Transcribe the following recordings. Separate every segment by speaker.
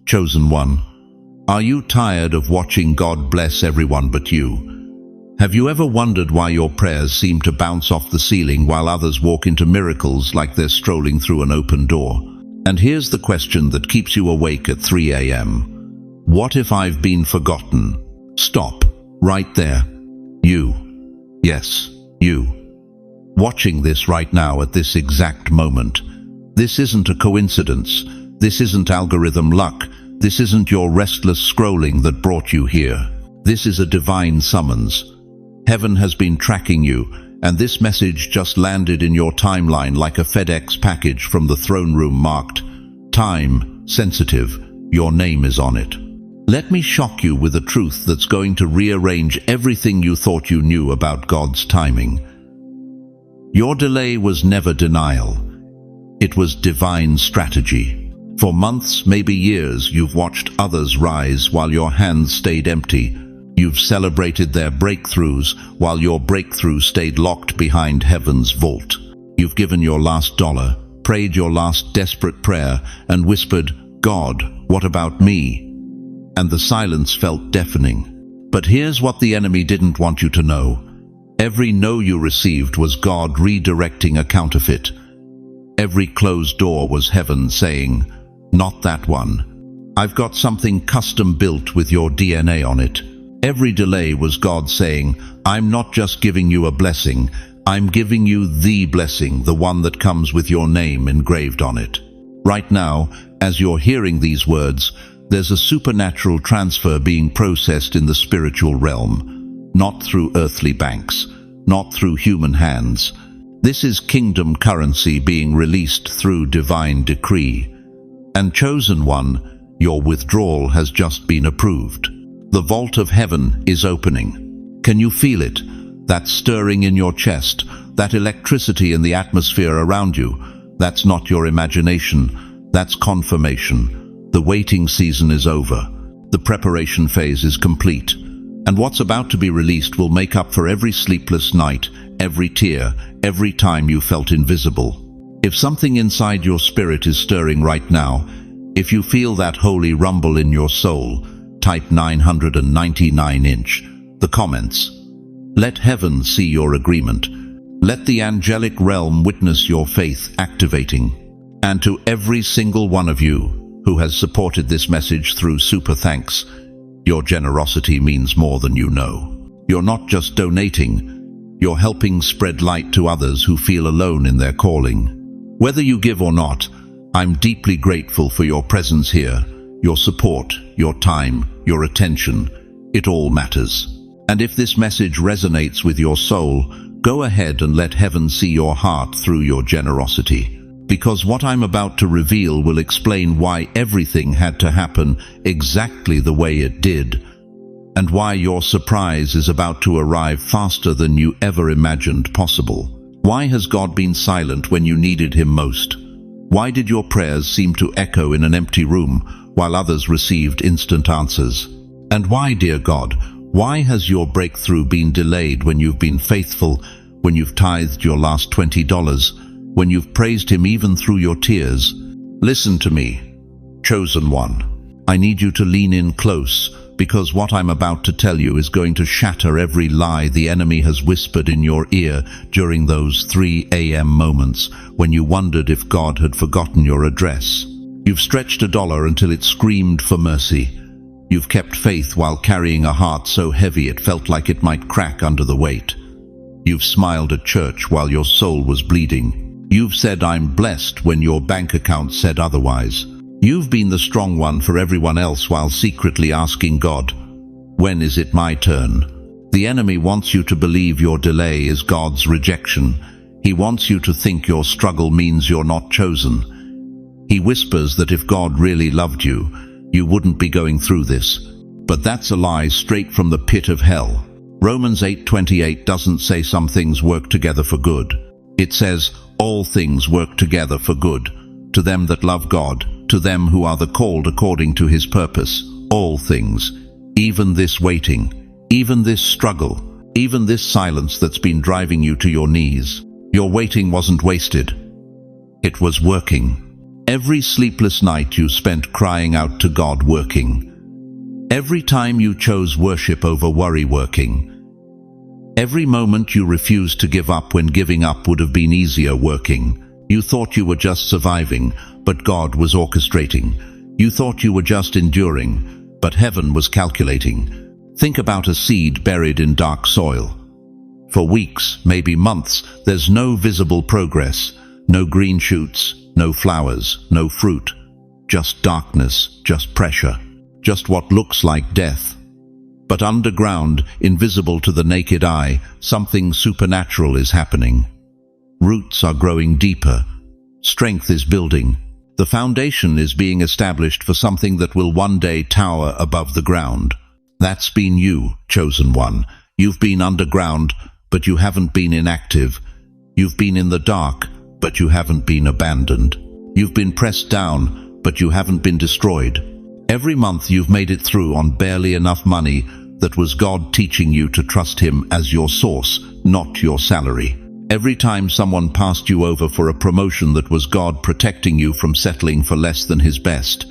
Speaker 1: Chosen one, are you tired of watching God bless everyone but you? Have you ever wondered why your prayers seem to bounce off the ceiling while others walk into miracles like they're strolling through an open door? And here's the question that keeps you awake at 3 a.m. What if I've been forgotten? Stop, right there. You. Yes, you. Watching this right now at this exact moment. This isn't a coincidence. This isn't algorithm luck. This isn't your restless scrolling that brought you here. This is a divine summons. Heaven has been tracking you, and this message just landed in your timeline like a FedEx package from the throne room marked time sensitive. Your name is on it. Let me shock you with a truth that's going to rearrange everything you thought you knew about God's timing. Your delay was never denial. It was divine strategy. For months, maybe years, you've watched others rise while your hands stayed empty. You've celebrated their breakthroughs while your breakthrough stayed locked behind heaven's vault. You've given your last dollar, prayed your last desperate prayer, and whispered, "God, what about me?" And the silence felt deafening. But here's what the enemy didn't want you to know. Every no you received was God redirecting a counterfeit. Every closed door was heaven saying, "Not that one. I've got something custom built with your DNA on it." Every delay was God saying, "I'm not just giving you a blessing, I'm giving you the blessing, the one that comes with your name engraved on it." Right now, as you're hearing these words, there's a supernatural transfer being processed in the spiritual realm, not through earthly banks, not through human hands. This is kingdom currency being released through divine decree. And chosen one, your withdrawal has just been approved. The vault of heaven is opening. Can you feel it? That stirring in your chest, that electricity in the atmosphere around you. That's not your imagination, that's confirmation. The waiting season is over. The preparation phase is complete. And what's about to be released will make up for every sleepless night, every tear, every time you felt invisible. If something inside your spirit is stirring right now, if you feel that holy rumble in your soul, type 999 the comments. Let heaven see your agreement. Let the angelic realm witness your faith activating. And to every single one of you who has supported this message through super thanks, your generosity means more than you know. You're not just donating, you're helping spread light to others who feel alone in their calling. Whether you give or not, I'm deeply grateful for your presence here, your support, your time, your attention. It all matters. And if this message resonates with your soul, go ahead and let heaven see your heart through your generosity. Because what I'm about to reveal will explain why everything had to happen exactly the way it did, and why your surprise is about to arrive faster than you ever imagined possible. Why has God been silent when you needed him most? Why did your prayers seem to echo in an empty room while others received instant answers? And why, dear God, why has your breakthrough been delayed when you've been faithful, when you've tithed your last $20, when you've praised him even through your tears? Listen to me, chosen one. I need you to lean in close, because what I'm about to tell you is going to shatter every lie the enemy has whispered in your ear during those 3 a.m. moments when you wondered if God had forgotten your address. You've stretched a dollar until it screamed for mercy. You've kept faith while carrying a heart so heavy it felt like it might crack under the weight. You've smiled at church while your soul was bleeding. You've said, "I'm blessed," when your bank account said otherwise. You've been the strong one for everyone else while secretly asking God, "When is it my turn?" The enemy wants you to believe your delay is God's rejection. He wants you to think your struggle means you're not chosen. He whispers that if God really loved you, you wouldn't be going through this. But that's a lie straight from the pit of hell. Romans 8:28 doesn't say some things work together for good. It says, all things work together for good, to them that love God, to them who are the called according to his purpose. All things, even this waiting, even this struggle, even this silence that's been driving you to your knees. Your waiting wasn't wasted. It was working. Every sleepless night you spent crying out to God working. Every time you chose worship over worry working. Every moment you refused to give up when giving up would have been easier working. You thought you were just surviving, but God was orchestrating. You thought you were just enduring, but heaven was calculating. Think about a seed buried in dark soil. For weeks, maybe months, there's no visible progress, no green shoots, no flowers, no fruit. Just darkness, just pressure, just what looks like death. But underground, invisible to the naked eye, something supernatural is happening. Roots are growing deeper. Strength is building. The foundation is being established for something that will one day tower above the ground. That's been you, chosen one. You've been underground, but you haven't been inactive. You've been in the dark, but you haven't been abandoned. You've been pressed down, but you haven't been destroyed. Every month you've made it through on barely enough money. That was God teaching you to trust Him as your source, not your salary. Every time someone passed you over for a promotion, that was God protecting you from settling for less than His best.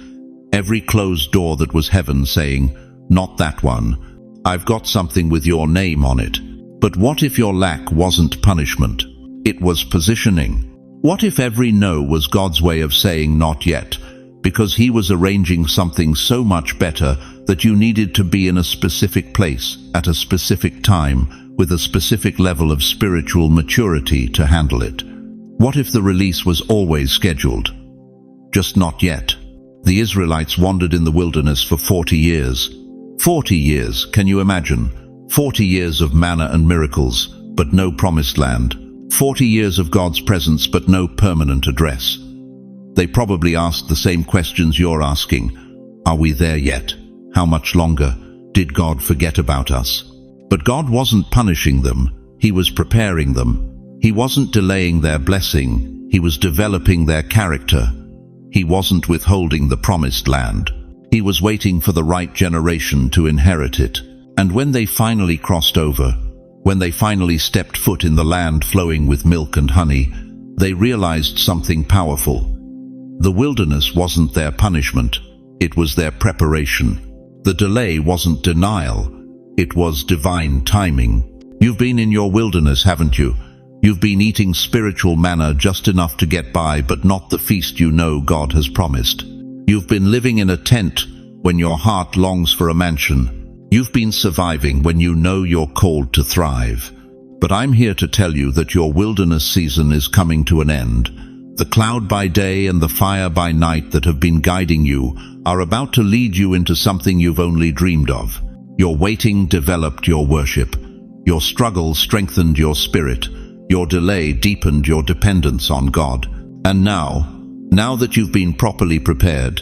Speaker 1: Every closed door, that was heaven saying, "Not that one. I've got something with your name on it." But what if your lack wasn't punishment? It was positioning. What if every no was God's way of saying not yet? Because He was arranging something so much better that you needed to be in a specific place, at a specific time, with a specific level of spiritual maturity to handle it. What if the release was always scheduled? Just not yet. The Israelites wandered in the wilderness for 40 years. 40 years, can you imagine? 40 years of manna and miracles, but no promised land. 40 years of God's presence, but no permanent address. They probably asked the same questions you're asking. Are we there yet? How much longer? Did God forget about us? But God wasn't punishing them. He was preparing them. He wasn't delaying their blessing. He was developing their character. He wasn't withholding the promised land. He was waiting for the right generation to inherit it. And when they finally crossed over, when they finally stepped foot in the land flowing with milk and honey, they realized something powerful. The wilderness wasn't their punishment. It was their preparation. The delay wasn't denial. It was divine timing. You've been in your wilderness, haven't you? You've been eating spiritual manna just enough to get by, but not the feast you know God has promised. You've been living in a tent when your heart longs for a mansion. You've been surviving when you know you're called to thrive. But I'm here to tell you that your wilderness season is coming to an end. The cloud by day and the fire by night that have been guiding you are about to lead you into something you've only dreamed of. Your waiting developed your worship. Your struggle strengthened your spirit. Your delay deepened your dependence on God. And now that you've been properly prepared,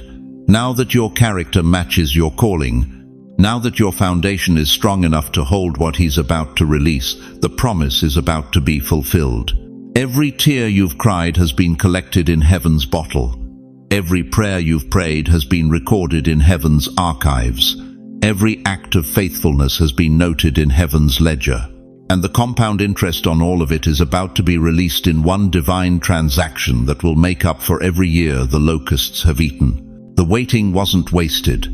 Speaker 1: now that your character matches your calling, now that your foundation is strong enough to hold what He's about to release, the promise is about to be fulfilled. Every tear you've cried has been collected in heaven's bottle. Every prayer you've prayed has been recorded in heaven's archives. Every act of faithfulness has been noted in heaven's ledger. And the compound interest on all of it is about to be released in one divine transaction that will make up for every year the locusts have eaten. The waiting wasn't wasted.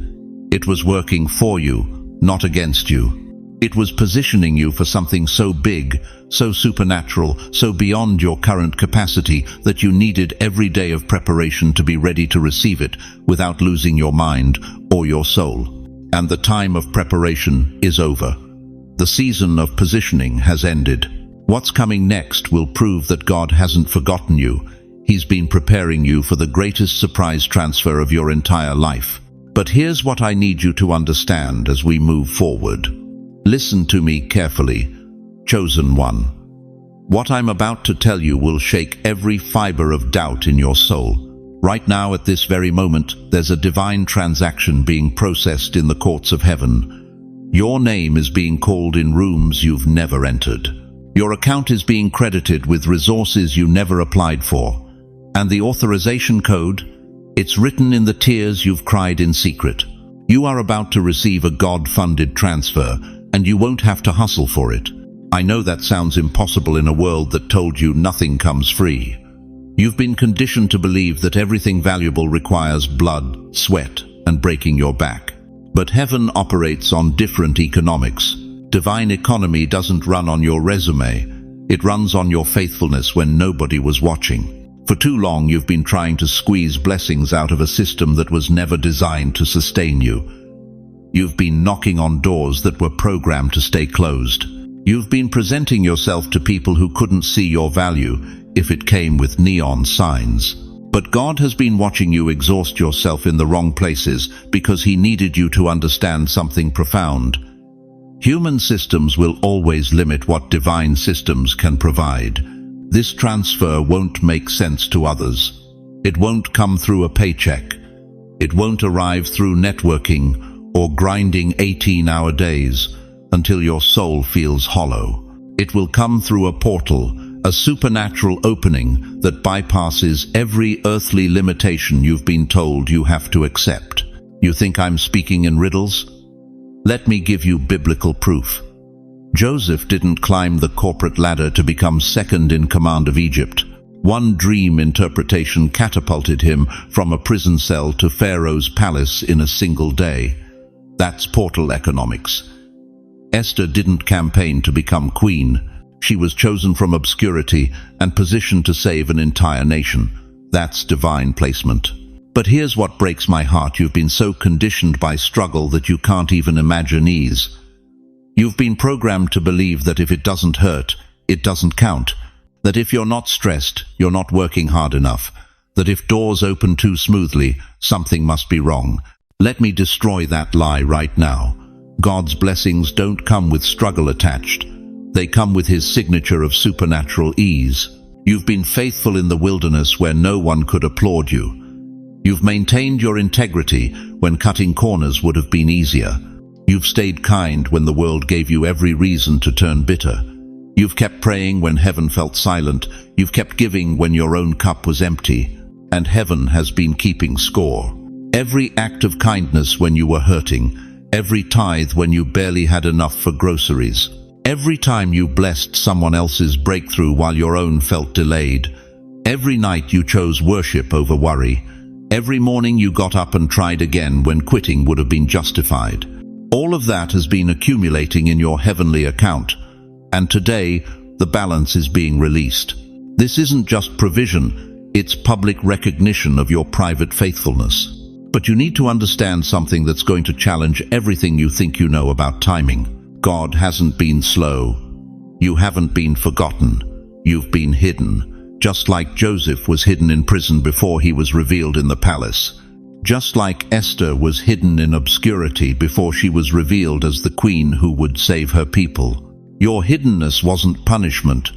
Speaker 1: It was working for you, not against you. It was positioning you for something so big, so supernatural, so beyond your current capacity that you needed every day of preparation to be ready to receive it without losing your mind or your soul. And the time of preparation is over. The season of positioning has ended. What's coming next will prove that God hasn't forgotten you. He's been preparing you for the greatest surprise transfer of your entire life. But here's what I need you to understand as we move forward. Listen to me carefully, chosen one. What I'm about to tell you will shake every fiber of doubt in your soul. Right now, at this very moment, there's a divine transaction being processed in the courts of heaven. Your name is being called in rooms you've never entered. Your account is being credited with resources you never applied for. And the authorization code, it's written in the tears you've cried in secret. You are about to receive a God-funded transfer, and you won't have to hustle for it. I know that sounds impossible in a world that told you nothing comes free. You've been conditioned to believe that everything valuable requires blood, sweat, and breaking your back. But heaven operates on different economics. Divine economy doesn't run on your resume. It runs on your faithfulness when nobody was watching. For too long, you've been trying to squeeze blessings out of a system that was never designed to sustain you. You've been knocking on doors that were programmed to stay closed. You've been presenting yourself to people who couldn't see your value if it came with neon signs. But God has been watching you exhaust yourself in the wrong places because He needed you to understand something profound. Human systems will always limit what divine systems can provide. This transfer won't make sense to others. It won't come through a paycheck. It won't arrive through networking or grinding 18-hour days until your soul feels hollow. It will come through a portal, a supernatural opening that bypasses every earthly limitation you've been told you have to accept. You think I'm speaking in riddles? Let me give you biblical proof. Joseph didn't climb the corporate ladder to become second in command of Egypt. One dream interpretation catapulted him from a prison cell to Pharaoh's palace in a single day. That's portal economics. Esther didn't campaign to become queen. She was chosen from obscurity and positioned to save an entire nation. That's divine placement. But here's what breaks my heart. You've been so conditioned by struggle that you can't even imagine ease. You've been programmed to believe that if it doesn't hurt, it doesn't count. That if you're not stressed, you're not working hard enough. That if doors open too smoothly, something must be wrong. Let me destroy that lie right now. God's blessings don't come with struggle attached. They come with His signature of supernatural ease. You've been faithful in the wilderness where no one could applaud you. You've maintained your integrity when cutting corners would have been easier. You've stayed kind when the world gave you every reason to turn bitter. You've kept praying when heaven felt silent. You've kept giving when your own cup was empty. And heaven has been keeping score. Every act of kindness when you were hurting. Every tithe when you barely had enough for groceries. Every time you blessed someone else's breakthrough while your own felt delayed. Every night you chose worship over worry. Every morning you got up and tried again when quitting would have been justified. All of that has been accumulating in your heavenly account. And today, the balance is being released. This isn't just provision, it's public recognition of your private faithfulness. But you need to understand something that's going to challenge everything you think you know about timing. God hasn't been slow. You haven't been forgotten. You've been hidden. Just like Joseph was hidden in prison before he was revealed in the palace. Just like Esther was hidden in obscurity before she was revealed as the queen who would save her people. Your hiddenness wasn't punishment.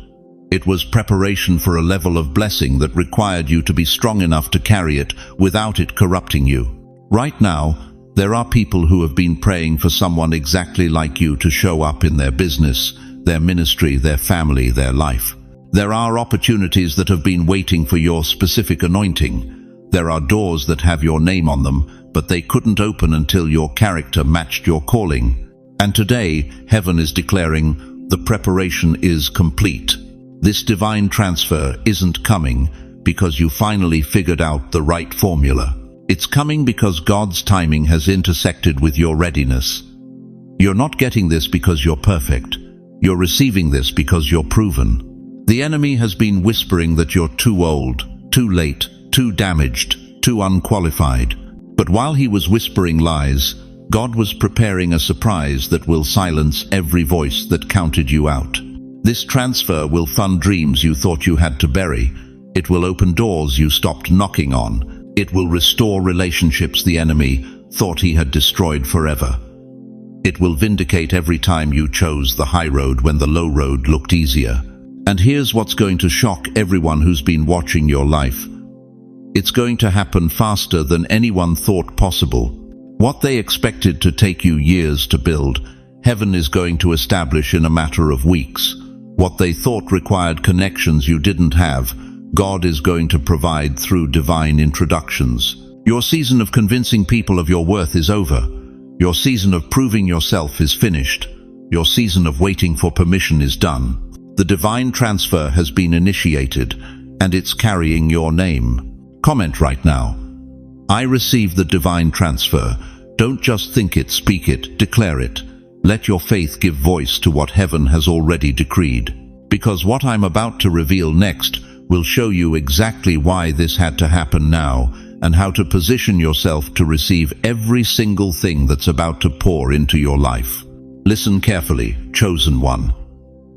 Speaker 1: It was preparation for a level of blessing that required you to be strong enough to carry it without it corrupting you. Right now, there are people who have been praying for someone exactly like you to show up in their business, their ministry, their family, their life. There are opportunities that have been waiting for your specific anointing. There are doors that have your name on them, but they couldn't open until your character matched your calling. And today, heaven is declaring, the preparation is complete. This divine transfer isn't coming because you finally figured out the right formula. It's coming because God's timing has intersected with your readiness. You're not getting this because you're perfect. You're receiving this because you're proven. The enemy has been whispering that you're too old, too late, too damaged, too unqualified. But while he was whispering lies, God was preparing a surprise that will silence every voice that counted you out. This transfer will fund dreams you thought you had to bury. It will open doors you stopped knocking on. It will restore relationships the enemy thought he had destroyed forever. It will vindicate every time you chose the high road when the low road looked easier. And here's what's going to shock everyone who's been watching your life. It's going to happen faster than anyone thought possible. What they expected to take you years to build, heaven is going to establish in a matter of weeks. What they thought required connections you didn't have, God is going to provide through divine introductions. Your season of convincing people of your worth is over. Your season of proving yourself is finished. Your season of waiting for permission is done. The divine transfer has been initiated. and it's carrying your name. Comment right now. I receive the divine transfer. Don't just think it, speak it, declare it. Let your faith give voice to what heaven has already decreed. Because what I'm about to reveal next will show you exactly why this had to happen now, and how to position yourself to receive every single thing that's about to pour into your life. Listen carefully, chosen one.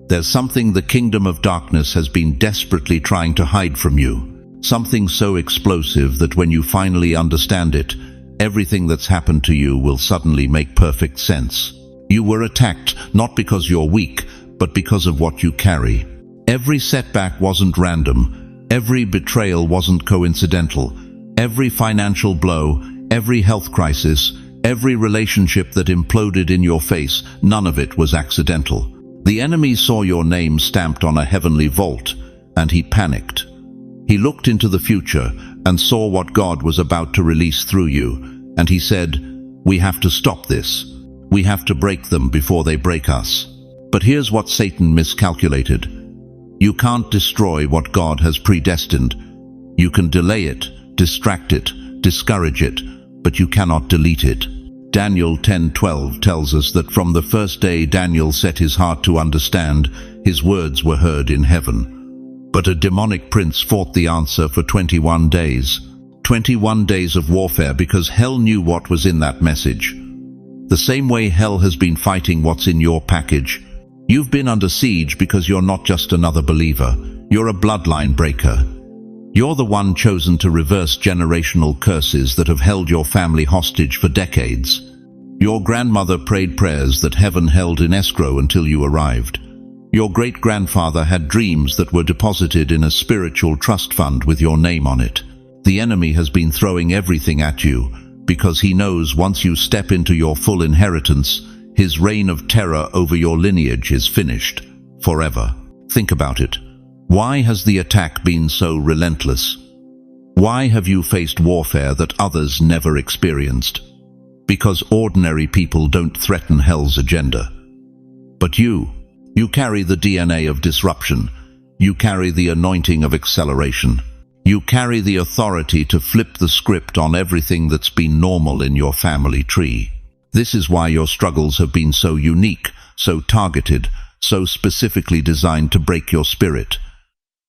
Speaker 1: There's something the kingdom of darkness has been desperately trying to hide from you. Something so explosive that when you finally understand it, everything that's happened to you will suddenly make perfect sense. You were attacked not because you're weak, but because of what you carry. Every setback wasn't random. Every betrayal wasn't coincidental. Every financial blow, every health crisis, every relationship that imploded in your face, none of it was accidental. The enemy saw your name stamped on a heavenly vault, and he panicked. He looked into the future and saw what God was about to release through you, and he said, "We have to stop this. We have to break them before they break us." But here's what Satan miscalculated. You can't destroy what God has predestined. You can delay it, distract it, discourage it, but you cannot delete it. Daniel 10:12 tells us that from the first day Daniel set his heart to understand, his words were heard in heaven. But a demonic prince fought the answer for 21 days. 21 days of warfare, because hell knew what was in that message. The same way hell has been fighting what's in your package. You've been under siege because you're not just another believer. You're a bloodline breaker. You're the one chosen to reverse generational curses that have held your family hostage for decades. Your grandmother prayed prayers that heaven held in escrow until you arrived. Your great-grandfather had dreams that were deposited in a spiritual trust fund with your name on it. The enemy has been throwing everything at you because he knows once you step into your full inheritance, his reign of terror over your lineage is finished forever. Think about it. Why has the attack been so relentless? Why have you faced warfare that others never experienced? Because ordinary people don't threaten hell's agenda. But you carry the DNA of disruption. You carry the anointing of acceleration. You carry the authority to flip the script on everything that's been normal in your family tree. This is why your struggles have been so unique, so targeted, so specifically designed to break your spirit.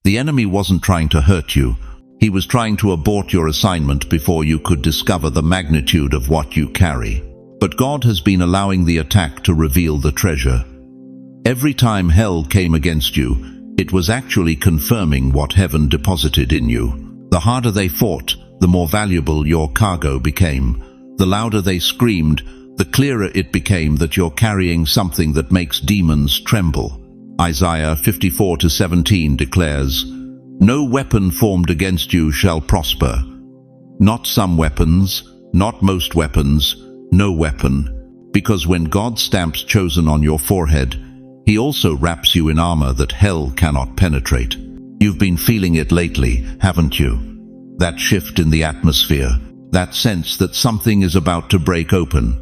Speaker 1: The enemy wasn't trying to hurt you. He was trying to abort your assignment before you could discover the magnitude of what you carry. But God has been allowing the attack to reveal the treasure. Every time hell came against you, it was actually confirming what heaven deposited in you. The harder they fought, the more valuable your cargo became. The louder they screamed, the clearer it became that you're carrying something that makes demons tremble. Isaiah 54:17 declares, "No weapon formed against you shall prosper." Not some weapons, not most weapons, no weapon. Because when God stamps chosen on your forehead, he also wraps you in armor that hell cannot penetrate. You've been feeling it lately, haven't you? That shift in the atmosphere, that sense that something is about to break open.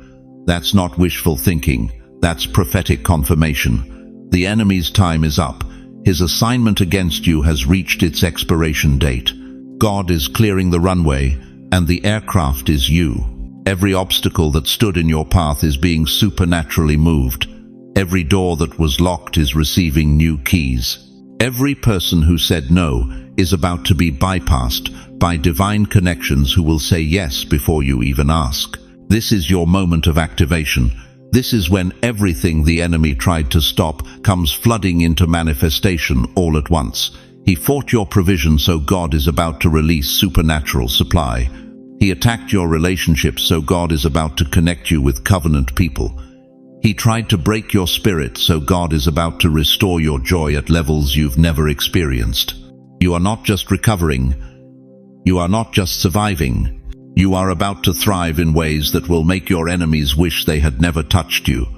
Speaker 1: That's not wishful thinking, that's prophetic confirmation. The enemy's time is up. His assignment against you has reached its expiration date. God is clearing the runway, and the aircraft is you. Every obstacle that stood in your path is being supernaturally moved. Every door that was locked is receiving new keys. Every person who said no is about to be bypassed by divine connections who will say yes before you even ask. This is your moment of activation. This is when everything the enemy tried to stop comes flooding into manifestation all at once. He fought your provision, so God is about to release supernatural supply. He attacked your relationships, so God is about to connect you with covenant people. He tried to break your spirit, so God is about to restore your joy at levels you've never experienced. You are not just recovering. You are not just surviving. You are about to thrive in ways that will make your enemies wish they had never touched you.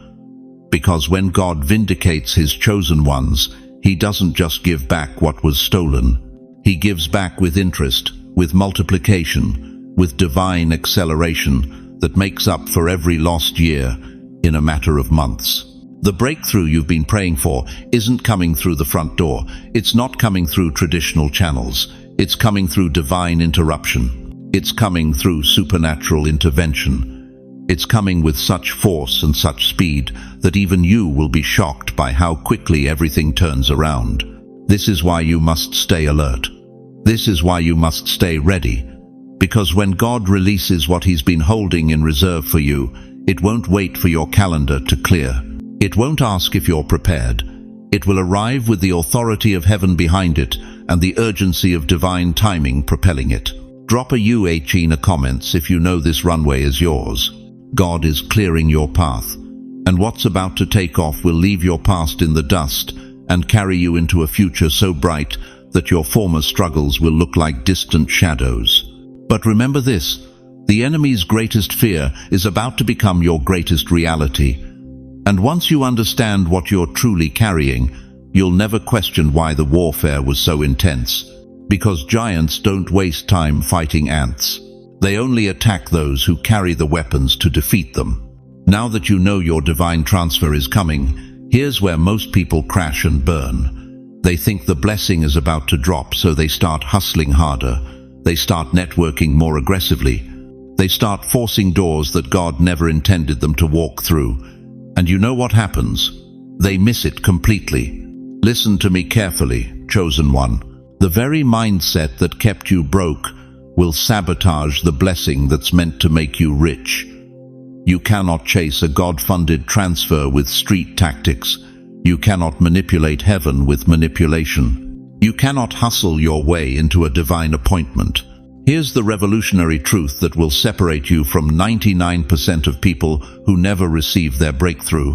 Speaker 1: Because when God vindicates his chosen ones, he doesn't just give back what was stolen. He gives back with interest, with multiplication, with divine acceleration that makes up for every lost year in a matter of months. The breakthrough you've been praying for isn't coming through the front door. It's not coming through traditional channels. It's coming through divine interruption. It's coming through supernatural intervention. It's coming with such force and such speed that even you will be shocked by how quickly everything turns around. This is why you must stay alert. This is why you must stay ready. Because when God releases what He's been holding in reserve for you, it won't wait for your calendar to clear. It won't ask if you're prepared. It will arrive with the authority of heaven behind it and the urgency of divine timing propelling it. Drop a UH in the comments if you know this runway is yours. God is clearing your path, and what's about to take off will leave your past in the dust and carry you into a future so bright that your former struggles will look like distant shadows. But remember this, the enemy's greatest fear is about to become your greatest reality. And once you understand what you're truly carrying, you'll never question why the warfare was so intense. Because giants don't waste time fighting ants. They only attack those who carry the weapons to defeat them. Now that you know your divine transfer is coming, here's where most people crash and burn. They think the blessing is about to drop, so they start hustling harder. They start networking more aggressively. They start forcing doors that God never intended them to walk through. And you know what happens? They miss it completely. Listen to me carefully, chosen one. The very mindset that kept you broke will sabotage the blessing that's meant to make you rich. You cannot chase a God-funded transfer with street tactics. You cannot manipulate heaven with manipulation. You cannot hustle your way into a divine appointment. Here's the revolutionary truth that will separate you from 99% of people who never receive their breakthrough.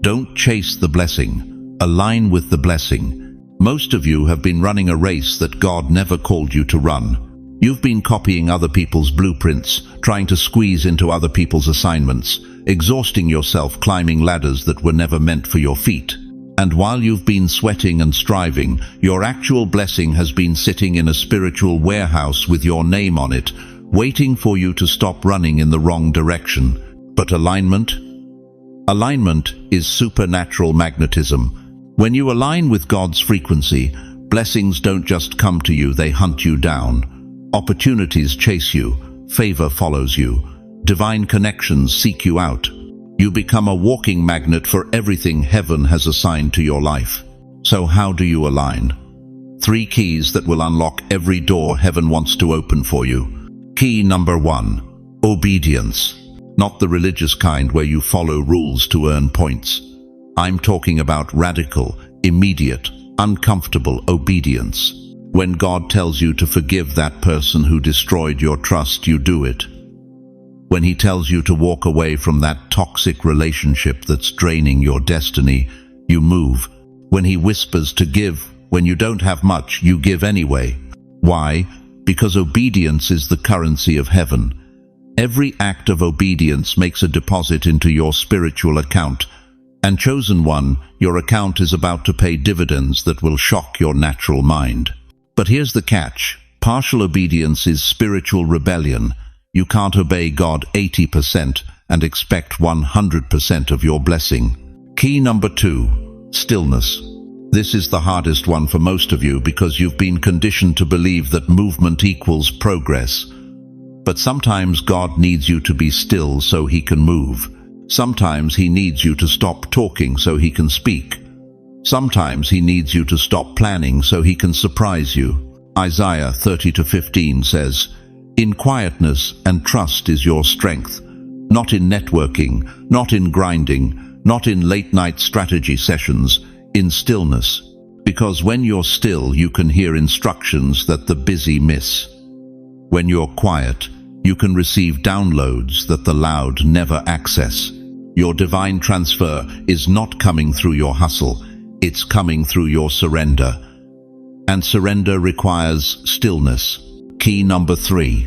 Speaker 1: Don't chase the blessing. Align with the blessing. Most of you have been running a race that God never called you to run. You've been copying other people's blueprints, trying to squeeze into other people's assignments, exhausting yourself climbing ladders that were never meant for your feet. And while you've been sweating and striving, your actual blessing has been sitting in a spiritual warehouse with your name on it, waiting for you to stop running in the wrong direction. But alignment? Alignment is supernatural magnetism. When you align with God's frequency, blessings don't just come to you, they hunt you down. Opportunities chase you, favor follows you, divine connections seek you out. You become a walking magnet for everything heaven has assigned to your life. So how do you align? 3 keys that will unlock every door heaven wants to open for you. Key number 1, obedience. Not the religious kind where you follow rules to earn points. I'm talking about radical, immediate, uncomfortable obedience. When God tells you to forgive that person who destroyed your trust, you do it. When He tells you to walk away from that toxic relationship that's draining your destiny, you move. When He whispers to give, when you don't have much, you give anyway. Why? Because obedience is the currency of heaven. Every act of obedience makes a deposit into your spiritual account. And chosen one, your account is about to pay dividends that will shock your natural mind. But here's the catch. Partial obedience is spiritual rebellion. You can't obey God 80% and expect 100% of your blessing. Key number 2, stillness. This is the hardest one for most of you because you've been conditioned to believe that movement equals progress. But sometimes God needs you to be still so He can move. Sometimes He needs you to stop talking so He can speak. Sometimes He needs you to stop planning so He can surprise you. Isaiah 30:15 says, "In quietness and trust is your strength, not in networking, not in grinding, not in late-night strategy sessions, in stillness. Because when you're still, you can hear instructions that the busy miss. When you're quiet, you can receive downloads that the loud never access. Your divine transfer is not coming through your hustle, it's coming through your surrender. And surrender requires stillness. Key number 3,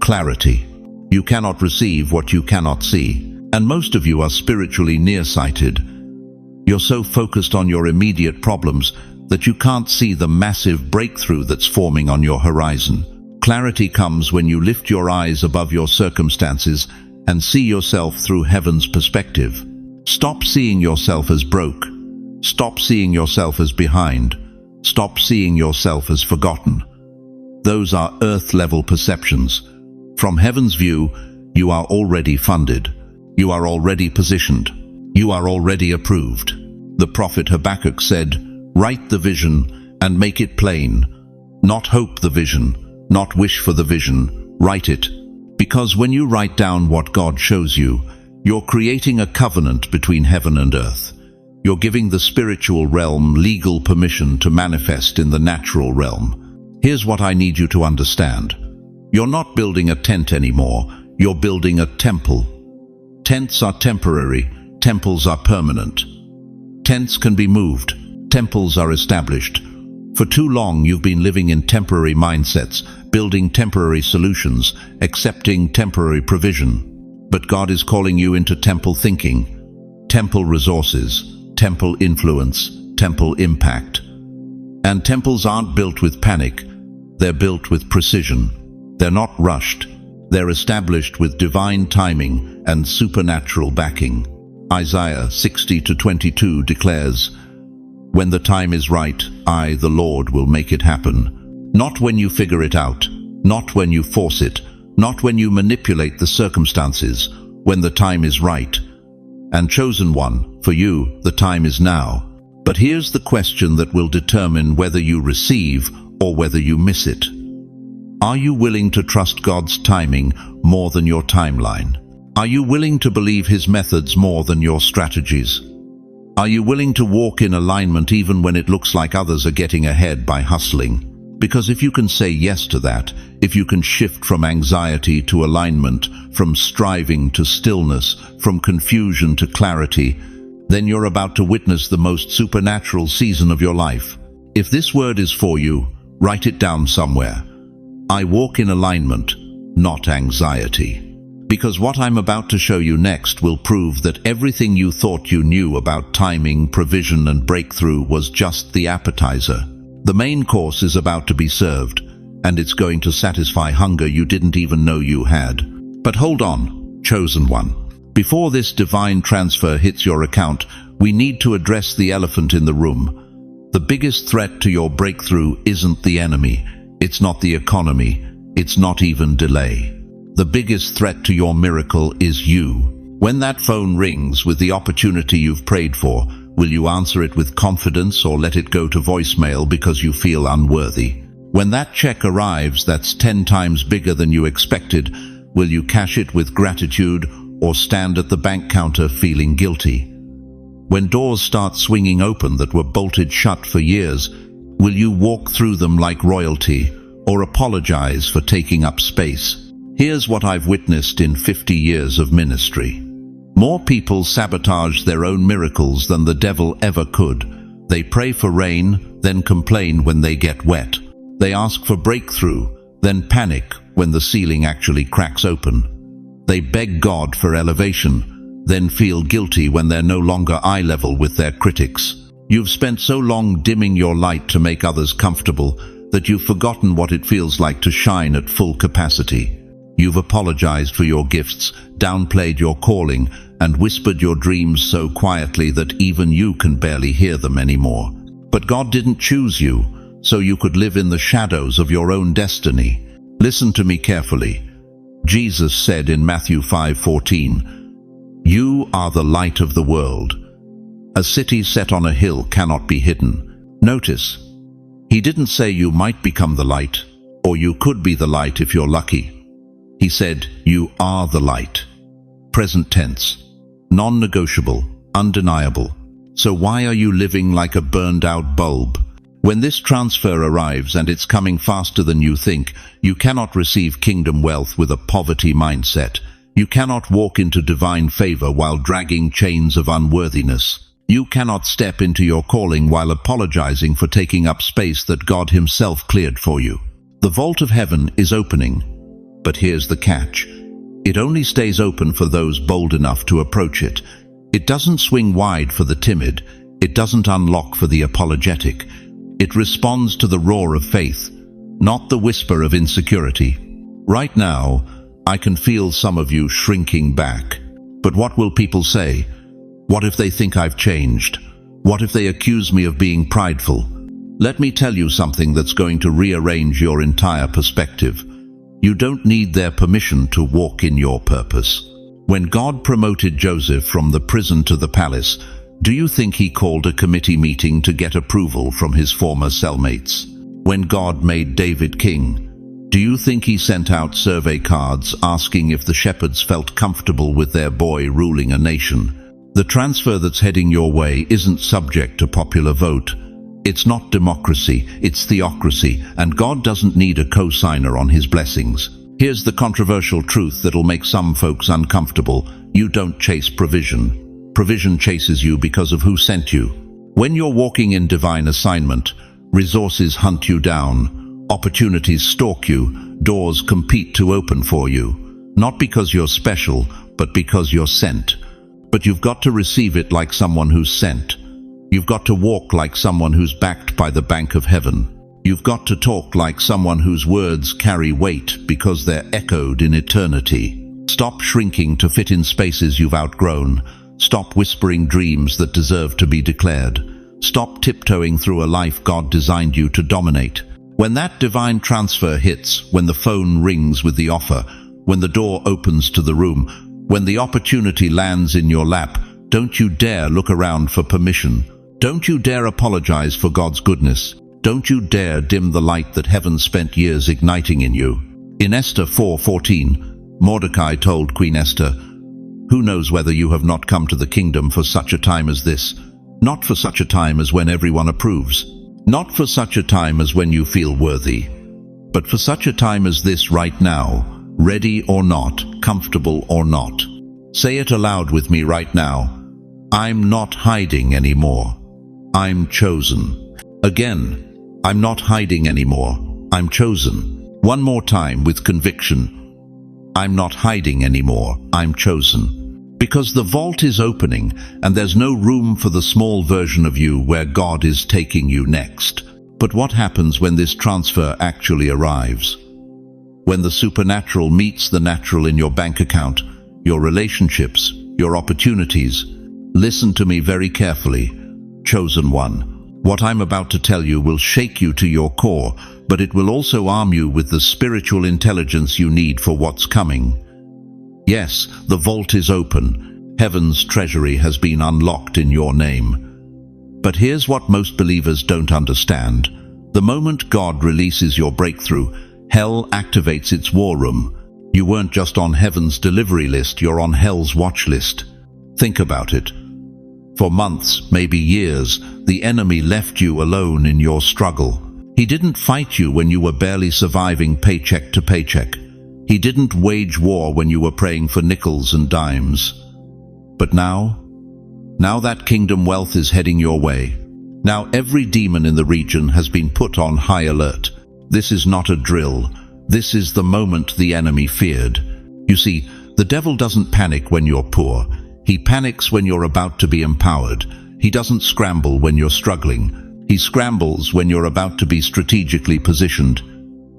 Speaker 1: clarity. You cannot receive what you cannot see. And most of you are spiritually nearsighted. You're so focused on your immediate problems that you can't see the massive breakthrough that's forming on your horizon. Clarity comes when you lift your eyes above your circumstances and see yourself through heaven's perspective. Stop seeing yourself as broke. Stop seeing yourself as behind. Stop seeing yourself as forgotten. Those are earth-level perceptions. From heaven's view, you are already funded. You are already positioned. You are already approved. The prophet Habakkuk said, "Write the vision and make it plain. Not hope the vision, not wish for the vision. Write it." Because when you write down what God shows you, you're creating a covenant between heaven and earth. You're giving the spiritual realm legal permission to manifest in the natural realm. Here's what I need you to understand. You're not building a tent anymore. You're building a temple. Tents are temporary. Temples are permanent. Tents can be moved. Temples are established. For too long, you've been living in temporary mindsets, building temporary solutions, accepting temporary provision. But God is calling you into temple thinking, temple resources, temple influence, temple impact. And temples aren't built with panic. They're built with precision. They're not rushed. They're established with divine timing and supernatural backing. Isaiah 60:22 declares, "When the time is right, I, the Lord, will make it happen." Not when you figure it out, not when you force it, not when you manipulate the circumstances, when the time is right. And chosen one, for you, the time is now. But here's the question that will determine whether you receive or whether you miss it. Are you willing to trust God's timing more than your timeline? Are you willing to believe His methods more than your strategies? Are you willing to walk in alignment even when it looks like others are getting ahead by hustling? Because if you can say yes to that, if you can shift from anxiety to alignment, from striving to stillness, from confusion to clarity, then you're about to witness the most supernatural season of your life. If this word is for you, write it down somewhere. I walk in alignment, not anxiety. Because what I'm about to show you next will prove that everything you thought you knew about timing, provision, and breakthrough was just the appetizer. The main course is about to be served, and it's going to satisfy hunger you didn't even know you had. But hold on, chosen one. Before this divine transfer hits your account, we need to address the elephant in the room. The biggest threat to your breakthrough isn't the enemy. It's not the economy. It's not even delay. The biggest threat to your miracle is you. When that phone rings with the opportunity you've prayed for, will you answer it with confidence or let it go to voicemail because you feel unworthy? When that check arrives that's 10 times bigger than you expected, will you cash it with gratitude or stand at the bank counter feeling guilty? When doors start swinging open that were bolted shut for years, will you walk through them like royalty or apologize for taking up space? Here's what I've witnessed in 50 years of ministry. More people sabotage their own miracles than the devil ever could. They pray for rain, then complain when they get wet. They ask for breakthrough, then panic when the ceiling actually cracks open. They beg God for elevation, then feel guilty when they're no longer eye level with their critics. You've spent so long dimming your light to make others comfortable that you've forgotten what it feels like to shine at full capacity. You've apologized for your gifts, downplayed your calling, and whispered your dreams so quietly that even you can barely hear them anymore. But God didn't choose you, so you could live in the shadows of your own destiny. Listen to me carefully. Jesus said in Matthew 5:14, "You are the light of the world. A city set on a hill cannot be hidden." Notice, He didn't say you might become the light, or you could be the light if you're lucky. He said, you are the light. Present tense. Non-negotiable. Undeniable. So why are you living like a burned-out bulb? When this transfer arrives, and it's coming faster than you think, you cannot receive kingdom wealth with a poverty mindset. You cannot walk into divine favor while dragging chains of unworthiness. You cannot step into your calling while apologizing for taking up space that God Himself cleared for you. The vault of heaven is opening. But here's the catch. It only stays open for those bold enough to approach it. It doesn't swing wide for the timid. It doesn't unlock for the apologetic. It responds to the roar of faith, not the whisper of insecurity. Right now, I can feel some of you shrinking back. But what will people say? What if they think I've changed? What if they accuse me of being prideful? Let me tell you something that's going to rearrange your entire perspective. You don't need their permission to walk in your purpose. When God promoted Joseph from the prison to the palace, do you think he called a committee meeting to get approval from his former cellmates? When God made David king, do you think he sent out survey cards asking if the shepherds felt comfortable with their boy ruling a nation? The transfer that's heading your way isn't subject to popular vote. It's not democracy, it's theocracy, and God doesn't need a co-signer on his blessings. Here's the controversial truth that'll make some folks uncomfortable. You don't chase provision. Provision chases you because of who sent you. When you're walking in divine assignment, resources hunt you down, opportunities stalk you, doors compete to open for you. Not because you're special, but because you're sent. But you've got to receive it like someone who's sent. You've got to walk like someone who's backed by the bank of heaven. You've got to talk like someone whose words carry weight because they're echoed in eternity. Stop shrinking to fit in spaces you've outgrown. Stop whispering dreams that deserve to be declared. Stop tiptoeing through a life God designed you to dominate. When that divine transfer hits, when the phone rings with the offer, when the door opens to the room, when the opportunity lands in your lap, don't you dare look around for permission. Don't you dare apologize for God's goodness. Don't you dare dim the light that heaven spent years igniting in you. In Esther 4:14, Mordecai told Queen Esther, "Who knows whether you have not come to the kingdom for such a time as this? Not for such a time as when everyone approves. Not for such a time as when you feel worthy. But for such a time as this right now, ready or not, comfortable or not." Say it aloud with me right now. I'm not hiding anymore. I'm chosen. Again, I'm not hiding anymore. I'm chosen. One more time with conviction. I'm not hiding anymore. I'm chosen. Because the vault is opening and there's no room for the small version of you where God is taking you next. But what happens when this transfer actually arrives? When the supernatural meets the natural in your bank account, your relationships, your opportunities. Listen to me very carefully. Chosen one. What I'm about to tell you will shake you to your core, but it will also arm you with the spiritual intelligence you need for what's coming. Yes, the vault is open. Heaven's treasury has been unlocked in your name. But here's what most believers don't understand. The moment God releases your breakthrough, hell activates its war room. You weren't just on heaven's delivery list, you're on hell's watch list. Think about it. For months, maybe years, the enemy left you alone in your struggle. He didn't fight you when you were barely surviving paycheck to paycheck. He didn't wage war when you were praying for nickels and dimes. But now that kingdom wealth is heading your way. Now every demon in the region has been put on high alert. This is not a drill. This is the moment the enemy feared. You see, the devil doesn't panic when you're poor. He panics when you're about to be empowered. He doesn't scramble when you're struggling. He scrambles when you're about to be strategically positioned.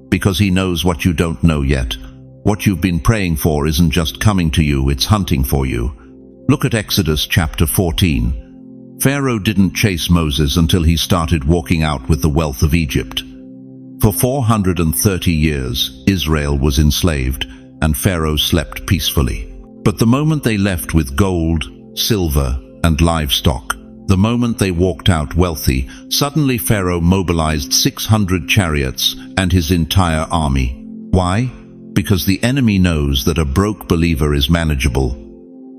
Speaker 1: Because he knows what you don't know yet. What you've been praying for isn't just coming to you, it's hunting for you. Look at Exodus chapter 14. Pharaoh didn't chase Moses until he started walking out with the wealth of Egypt. For 430 years, Israel was enslaved, and Pharaoh slept peacefully. But the moment they left with gold, silver, and livestock, the moment they walked out wealthy, suddenly Pharaoh mobilized 600 chariots and his entire army. Why? Because the enemy knows that a broke believer is manageable.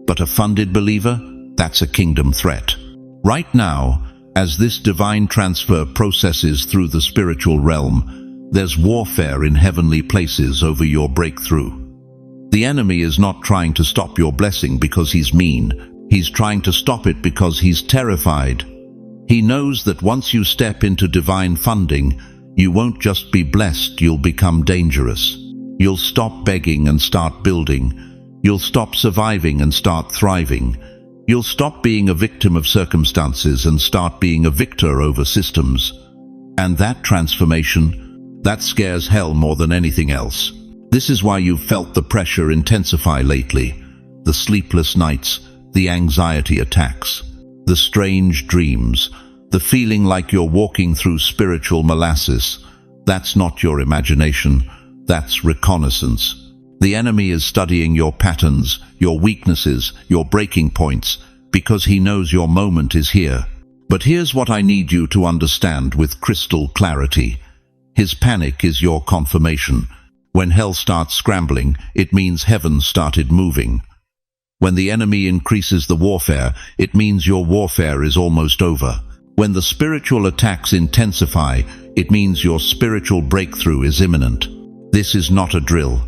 Speaker 1: But a funded believer? That's a kingdom threat. Right now, as this divine transfer processes through the spiritual realm, there's warfare in heavenly places over your breakthrough. The enemy is not trying to stop your blessing because he's mean. He's trying to stop it because he's terrified. He knows that once you step into divine funding, you won't just be blessed, you'll become dangerous. You'll stop begging and start building. You'll stop surviving and start thriving. You'll stop being a victim of circumstances and start being a victor over systems. And that transformation, that scares hell more than anything else. This is why you've felt the pressure intensify lately. The sleepless nights, the anxiety attacks, the strange dreams, the feeling like you're walking through spiritual molasses. That's not your imagination, that's reconnaissance. The enemy is studying your patterns, your weaknesses, your breaking points, because he knows your moment is here. But here's what I need you to understand with crystal clarity. His panic is your confirmation. When hell starts scrambling, it means heaven started moving. When the enemy increases the warfare, it means your warfare is almost over. When the spiritual attacks intensify, it means your spiritual breakthrough is imminent. This is not a drill.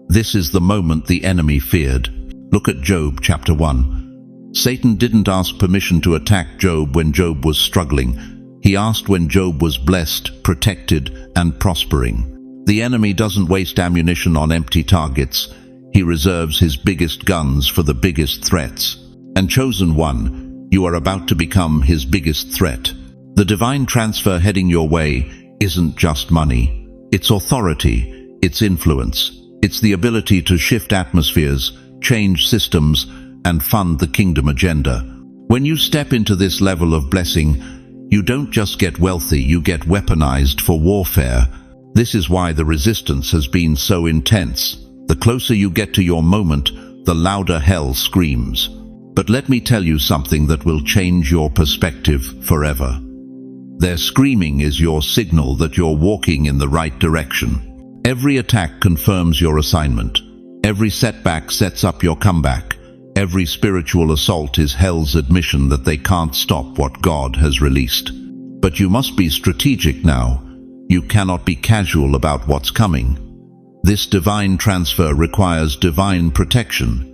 Speaker 1: This is the moment the enemy feared. Look at Job chapter 1. Satan didn't ask permission to attack Job when Job was struggling. He asked when Job was blessed, protected, and prospering. The enemy doesn't waste ammunition on empty targets. He reserves his biggest guns for the biggest threats. And chosen one, you are about to become his biggest threat. The divine transfer heading your way isn't just money. It's authority, it's influence. It's the ability to shift atmospheres, change systems, and fund the kingdom agenda. When you step into this level of blessing, you don't just get wealthy, you get weaponized for warfare. This is why the resistance has been so intense. The closer you get to your moment, the louder hell screams. But let me tell you something that will change your perspective forever. Their screaming is your signal that you're walking in the right direction. Every attack confirms your assignment. Every setback sets up your comeback. Every spiritual assault is hell's admission that they can't stop what God has released. But you must be strategic now. You cannot be casual about what's coming. This divine transfer requires divine protection.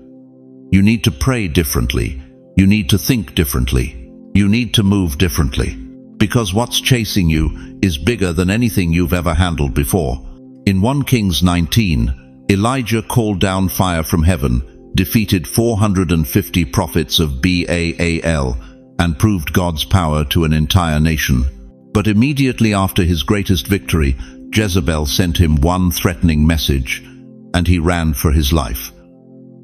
Speaker 1: You need to pray differently. You need to think differently. You need to move differently. Because what's chasing you is bigger than anything you've ever handled before. In 1 Kings 19, Elijah called down fire from heaven, defeated 450 prophets of Baal, and proved God's power to an entire nation. But immediately after his greatest victory, Jezebel sent him one threatening message, and he ran for his life.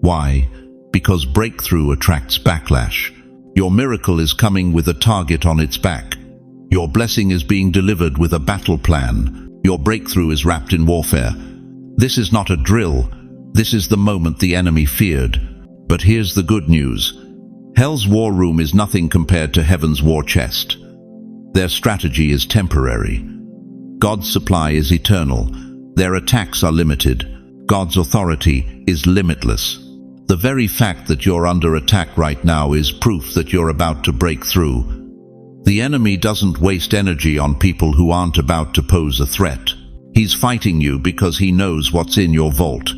Speaker 1: Why? Because breakthrough attracts backlash. Your miracle is coming with a target on its back. Your blessing is being delivered with a battle plan. Your breakthrough is wrapped in warfare. This is not a drill. This is the moment the enemy feared. But here's the good news. Hell's war room is nothing compared to heaven's war chest. Their strategy is temporary. God's supply is eternal. Their attacks are limited. God's authority is limitless. The very fact that you're under attack right now is proof that you're about to break through. The enemy doesn't waste energy on people who aren't about to pose a threat. He's fighting you because he knows what's in your vault.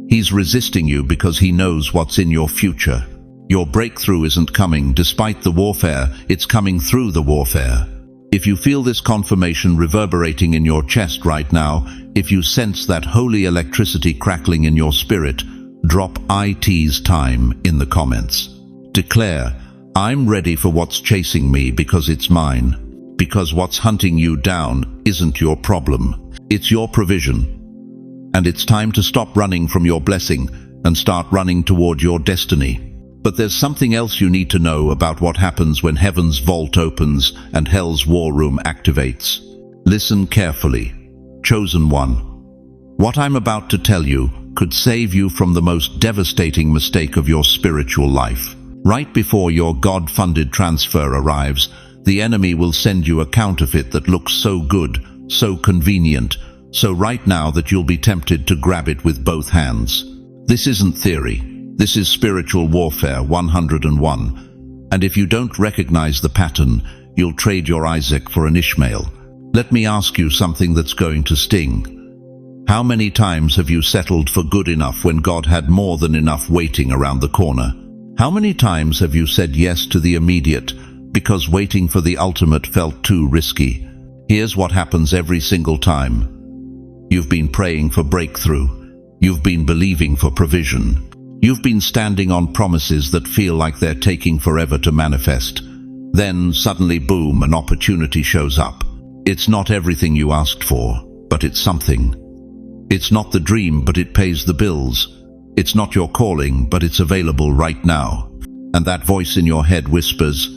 Speaker 1: He's resisting you because he knows what's in your future. Your breakthrough isn't coming despite the warfare, it's coming through the warfare. If you feel this confirmation reverberating in your chest right now, if you sense that holy electricity crackling in your spirit, drop IT's time in the comments. Declare, I'm ready for what's chasing me because it's mine. Because what's hunting you down isn't your problem. It's your provision. And it's time to stop running from your blessing and start running toward your destiny. But there's something else you need to know about what happens when heaven's vault opens and hell's war room activates. Listen carefully. Chosen one. What I'm about to tell you could save you from the most devastating mistake of your spiritual life. Right before your God-funded transfer arrives, the enemy will send you a counterfeit that looks so good, so convenient, so right now that you'll be tempted to grab it with both hands. This isn't theory. This is spiritual warfare 101. And if you don't recognize the pattern, you'll trade your Isaac for an Ishmael. Let me ask you something that's going to sting. How many times have you settled for good enough when God had more than enough waiting around the corner? How many times have you said yes to the immediate because waiting for the ultimate felt too risky? Here's what happens every single time. You've been praying for breakthrough. You've been believing for provision. You've been standing on promises that feel like they're taking forever to manifest. Then suddenly, boom, an opportunity shows up. It's not everything you asked for, but it's something. It's not the dream, but it pays the bills. It's not your calling, but it's available right now. And that voice in your head whispers,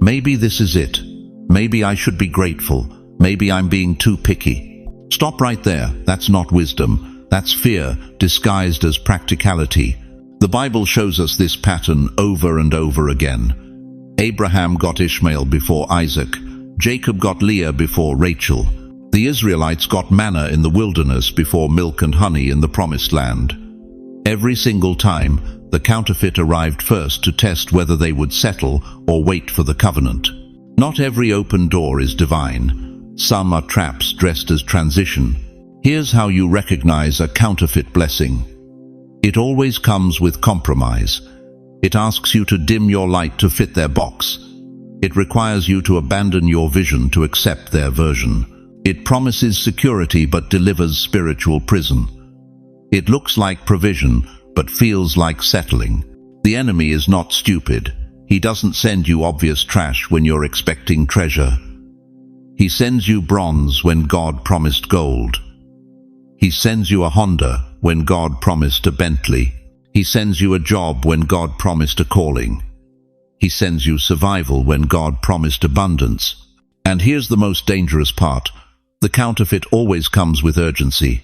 Speaker 1: maybe this is it. Maybe I should be grateful. Maybe I'm being too picky. Stop right there. That's not wisdom. That's fear disguised as practicality. The Bible shows us this pattern over and over again. Abraham got Ishmael before Isaac. Jacob got Leah before Rachel. The Israelites got manna in the wilderness before milk and honey in the promised land. Every single time, the counterfeit arrived first to test whether they would settle or wait for the covenant. Not every open door is divine. Some are traps dressed as transition. Here's how you recognize a counterfeit blessing. It always comes with compromise. It asks you to dim your light to fit their box. It requires you to abandon your vision to accept their version. It promises security but delivers spiritual prison. It looks like provision but feels like settling. The enemy is not stupid. He doesn't send you obvious trash when you're expecting treasure. He sends you bronze when God promised gold. He sends you a Honda when God promised a Bentley. He sends you a job when God promised a calling. He sends you survival when God promised abundance. And here's the most dangerous part. The counterfeit always comes with urgency.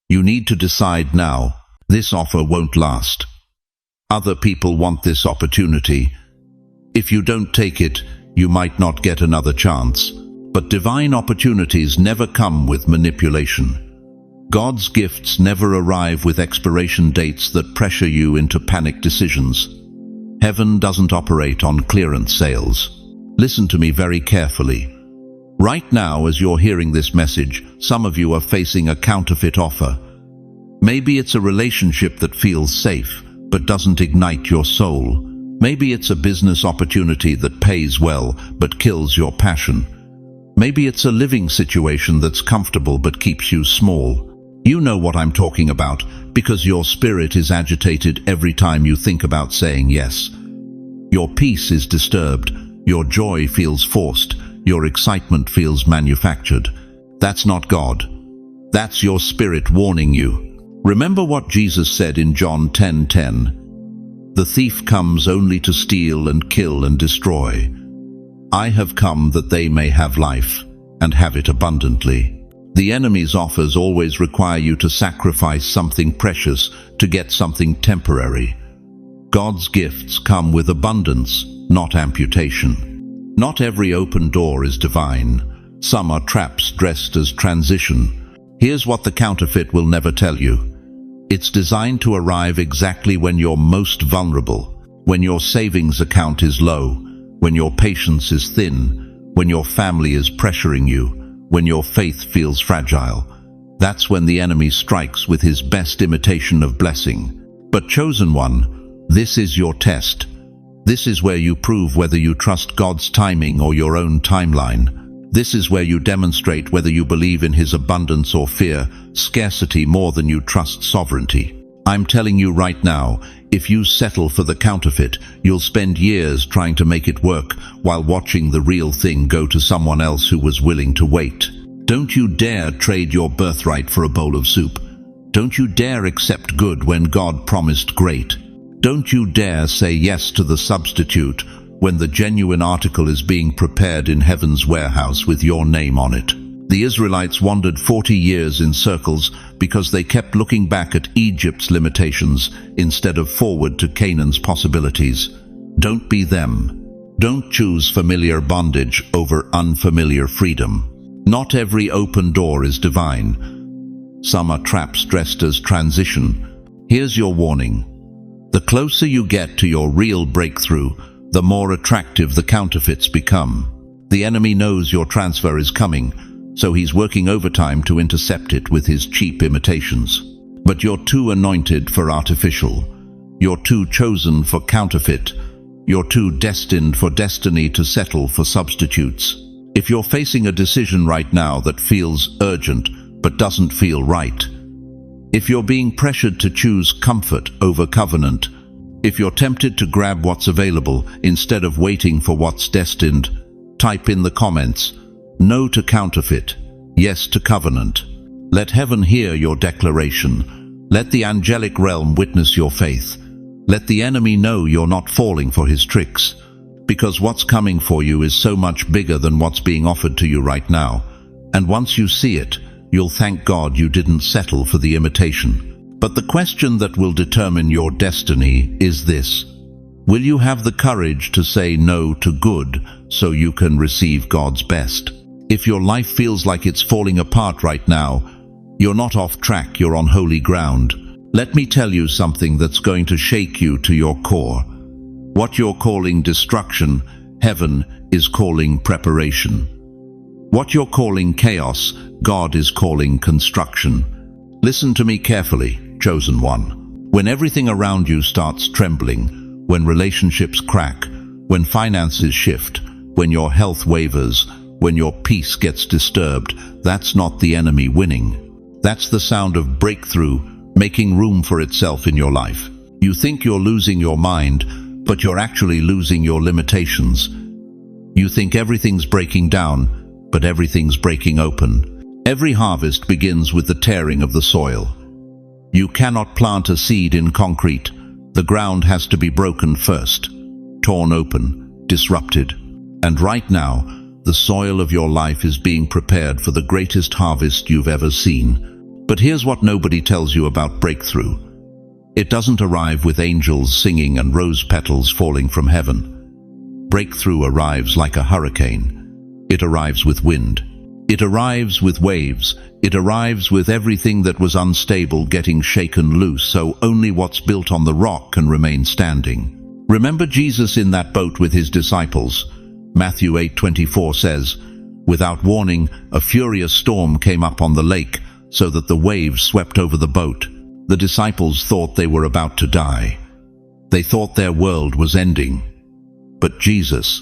Speaker 1: You need to decide now. This offer won't last. Other people want this opportunity. If you don't take it, you might not get another chance. But divine opportunities never come with manipulation. God's gifts never arrive with expiration dates that pressure you into panic decisions. Heaven doesn't operate on clearance sales. Listen to me very carefully. Right now, as you're hearing this message, some of you are facing a counterfeit offer. Maybe it's a relationship that feels safe, but doesn't ignite your soul. Maybe it's a business opportunity that pays well, but kills your passion. Maybe it's a living situation that's comfortable but keeps you small. You know what I'm talking about, because your spirit is agitated every time you think about saying yes. Your peace is disturbed, your joy feels forced, your excitement feels manufactured. That's not God. That's your spirit warning you. Remember what Jesus said in John 10:10. The thief comes only to steal and kill and destroy. I have come that they may have life, and have it abundantly. The enemy's offers always require you to sacrifice something precious to get something temporary. God's gifts come with abundance, not amputation. Not every open door is divine. Some are traps dressed as transition. Here's what the counterfeit will never tell you. It's designed to arrive exactly when you're most vulnerable, when your savings account is low, when your patience is thin, when your family is pressuring you, when your faith feels fragile. That's when the enemy strikes with his best imitation of blessing. But chosen one, this is your test. This is where you prove whether you trust God's timing or your own timeline. This is where you demonstrate whether you believe in his abundance or fear scarcity more than you trust sovereignty. I'm telling you right now, if you settle for the counterfeit, you'll spend years trying to make it work while watching the real thing go to someone else who was willing to wait. Don't you dare trade your birthright for a bowl of soup. Don't you dare accept good when God promised great. Don't you dare say yes to the substitute when the genuine article is being prepared in heaven's warehouse with your name on it. The Israelites wandered 40 years in circles because they kept looking back at Egypt's limitations instead of forward to Canaan's possibilities. Don't be them. Don't choose familiar bondage over unfamiliar freedom. Not every open door is divine. Some are traps dressed as transition. Here's your warning. The closer you get to your real breakthrough, the more attractive the counterfeits become. The enemy knows your transfer is coming, so he's working overtime to intercept it with his cheap imitations. But you're too anointed for artificial. You're too chosen for counterfeit. You're too destined for destiny to settle for substitutes. If you're facing a decision right now that feels urgent but doesn't feel right, if you're being pressured to choose comfort over covenant, if you're tempted to grab what's available instead of waiting for what's destined, type in the comments, no to counterfeit, yes to covenant. Let heaven hear your declaration. Let the angelic realm witness your faith. Let the enemy know you're not falling for his tricks, because what's coming for you is so much bigger than what's being offered to you right now. And once you see it, you'll thank God you didn't settle for the imitation. But the question that will determine your destiny is this: will you have the courage to say no to good so you can receive God's best? If your life feels like it's falling apart right now, you're not off track, you're on holy ground. Let me tell you something that's going to shake you to your core. What you're calling destruction, heaven is calling preparation. What you're calling chaos, God is calling construction. Listen to me carefully, chosen one. When everything around you starts trembling, when relationships crack, when finances shift, when your health wavers, when your peace gets disturbed, that's not the enemy winning. That's the sound of breakthrough making room for itself in your life. You think you're losing your mind, but you're actually losing your limitations. You think everything's breaking down, but everything's breaking open. Every harvest begins with the tearing of the soil. You cannot plant a seed in concrete. The ground has to be broken first, torn open, disrupted. And right now, the soil of your life is being prepared for the greatest harvest you've ever seen. But here's what nobody tells you about breakthrough. It doesn't arrive with angels singing and rose petals falling from heaven. Breakthrough arrives like a hurricane. It arrives with wind. It arrives with waves. It arrives with everything that was unstable getting shaken loose, so only what's built on the rock can remain standing. Remember Jesus in that boat with his disciples? Matthew 8:24 says, "Without warning, a furious storm came up on the lake, so that the waves swept over the boat. The disciples thought they were about to die. They thought their world was ending. But Jesus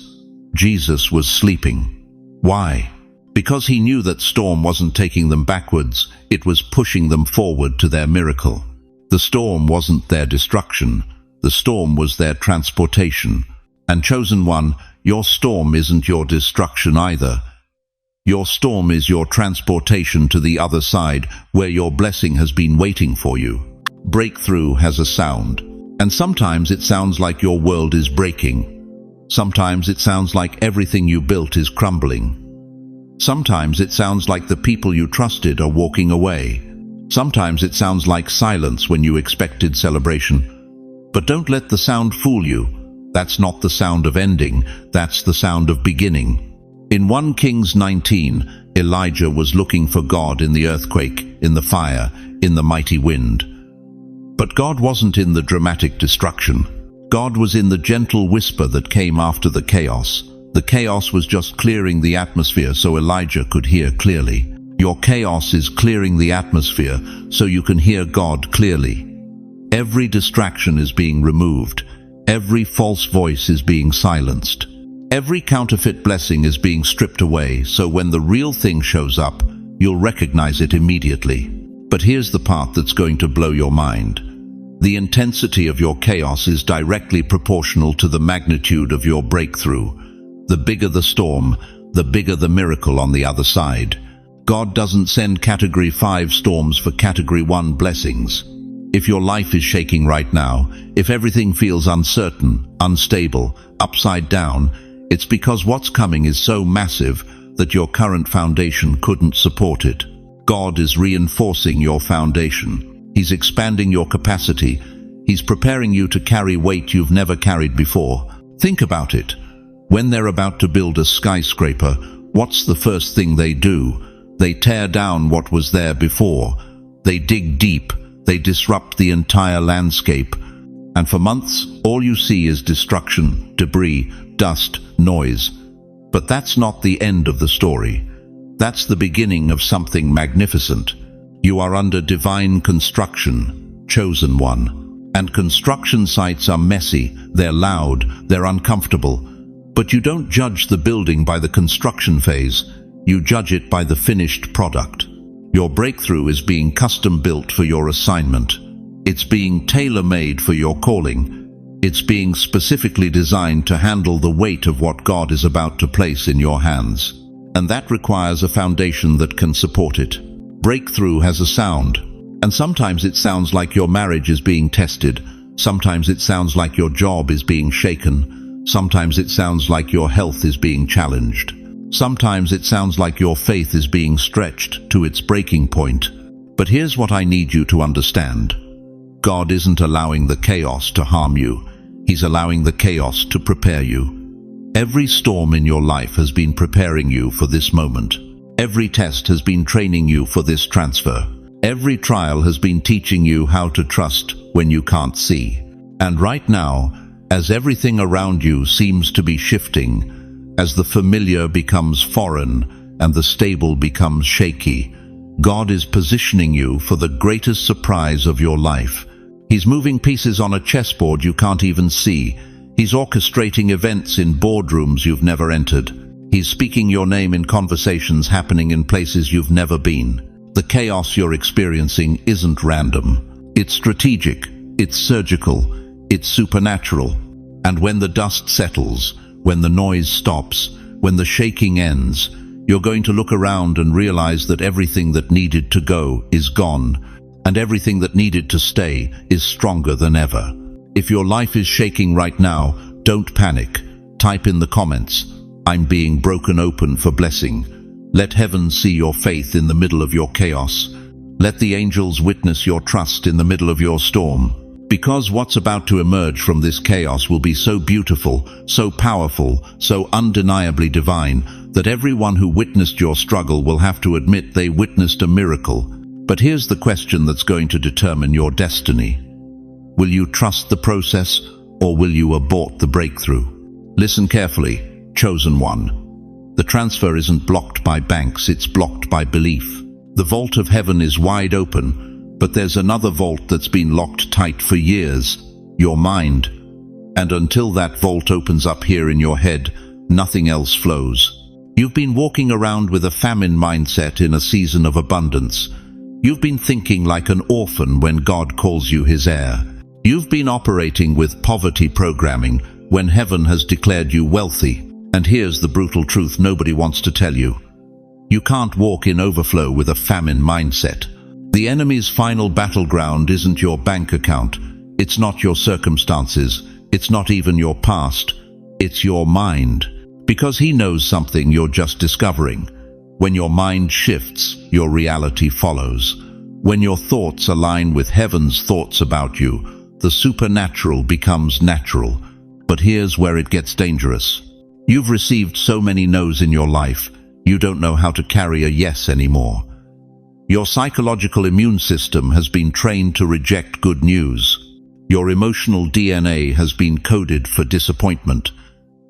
Speaker 1: was sleeping. Why? Because he knew that storm wasn't taking them backwards, it was pushing them forward to their miracle. The storm wasn't their destruction, the storm was their transportation. And chosen one, your storm isn't your destruction either. Your storm is your transportation to the other side, where your blessing has been waiting for you. Breakthrough has a sound, and sometimes it sounds like your world is breaking. Sometimes it sounds like everything you built is crumbling. Sometimes it sounds like the people you trusted are walking away. Sometimes it sounds like silence when you expected celebration. But don't let the sound fool you. That's not the sound of ending, that's the sound of beginning. In 1 Kings 19, Elijah was looking for God in the earthquake, in the fire, in the mighty wind. But God wasn't in the dramatic destruction. God was in the gentle whisper that came after the chaos. The chaos was just clearing the atmosphere so Elijah could hear clearly. Your chaos is clearing the atmosphere so you can hear God clearly. Every distraction is being removed. Every false voice is being silenced. Every counterfeit blessing is being stripped away, so when the real thing shows up, you'll recognize it immediately. But here's the part that's going to blow your mind. The intensity of your chaos is directly proportional to the magnitude of your breakthrough. The bigger the storm, the bigger the miracle on the other side. God doesn't send Category 5 storms for Category 1 blessings. If your life is shaking right now, if everything feels uncertain, unstable, upside down, it's because what's coming is so massive that your current foundation couldn't support it. God is reinforcing your foundation. He's expanding your capacity. He's preparing you to carry weight you've never carried before. Think about it. When they're about to build a skyscraper, what's the first thing they do? They tear down what was there before. They dig deep. They disrupt the entire landscape. And for months, all you see is destruction, debris, dust, noise. But that's not the end of the story. That's the beginning of something magnificent. You are under divine construction, chosen one. And construction sites are messy, they're loud, they're uncomfortable. But you don't judge the building by the construction phase. You judge it by the finished product. Your breakthrough is being custom built for your assignment. It's being tailor-made for your calling. It's being specifically designed to handle the weight of what God is about to place in your hands. And that requires a foundation that can support it. Breakthrough has a sound, and sometimes it sounds like your marriage is being tested. Sometimes it sounds like your job is being shaken. Sometimes it sounds like your health is being challenged. Sometimes it sounds like your faith is being stretched to its breaking point. But here's what I need you to understand. God isn't allowing the chaos to harm you. He's allowing the chaos to prepare you. Every storm in your life has been preparing you for this moment. Every test has been training you for this transfer. Every trial has been teaching you how to trust when you can't see. And right now, as everything around you seems to be shifting, as the familiar becomes foreign and the stable becomes shaky, God is positioning you for the greatest surprise of your life. He's moving pieces on a chessboard you can't even see. He's orchestrating events in boardrooms you've never entered. He's speaking your name in conversations happening in places you've never been. The chaos you're experiencing isn't random. It's strategic, it's surgical, it's supernatural. And when the dust settles, when the noise stops, when the shaking ends, you're going to look around and realize that everything that needed to go is gone, and everything that needed to stay is stronger than ever. If your life is shaking right now, don't panic. Type in the comments, "I'm being broken open for blessing." Let heaven see your faith in the middle of your chaos. Let the angels witness your trust in the middle of your storm. Because what's about to emerge from this chaos will be so beautiful, so powerful, so undeniably divine, that everyone who witnessed your struggle will have to admit they witnessed a miracle. But here's the question that's going to determine your destiny. Will you trust the process, or will you abort the breakthrough? Listen carefully, chosen one. The transfer isn't blocked by banks, it's blocked by belief. The vault of heaven is wide open, but there's another vault that's been locked tight for years, your mind. And until that vault opens up here in your head, nothing else flows. You've been walking around with a famine mindset in a season of abundance. You've been thinking like an orphan when God calls you his heir. You've been operating with poverty programming when heaven has declared you wealthy. And here's the brutal truth nobody wants to tell you. You can't walk in overflow with a famine mindset. The enemy's final battleground isn't your bank account. It's not your circumstances. It's not even your past. It's your mind. Because he knows something you're just discovering. When your mind shifts, your reality follows. When your thoughts align with heaven's thoughts about you, the supernatural becomes natural. But here's where it gets dangerous. You've received so many no's in your life, you don't know how to carry a yes anymore. Your psychological immune system has been trained to reject good news. Your emotional DNA has been coded for disappointment.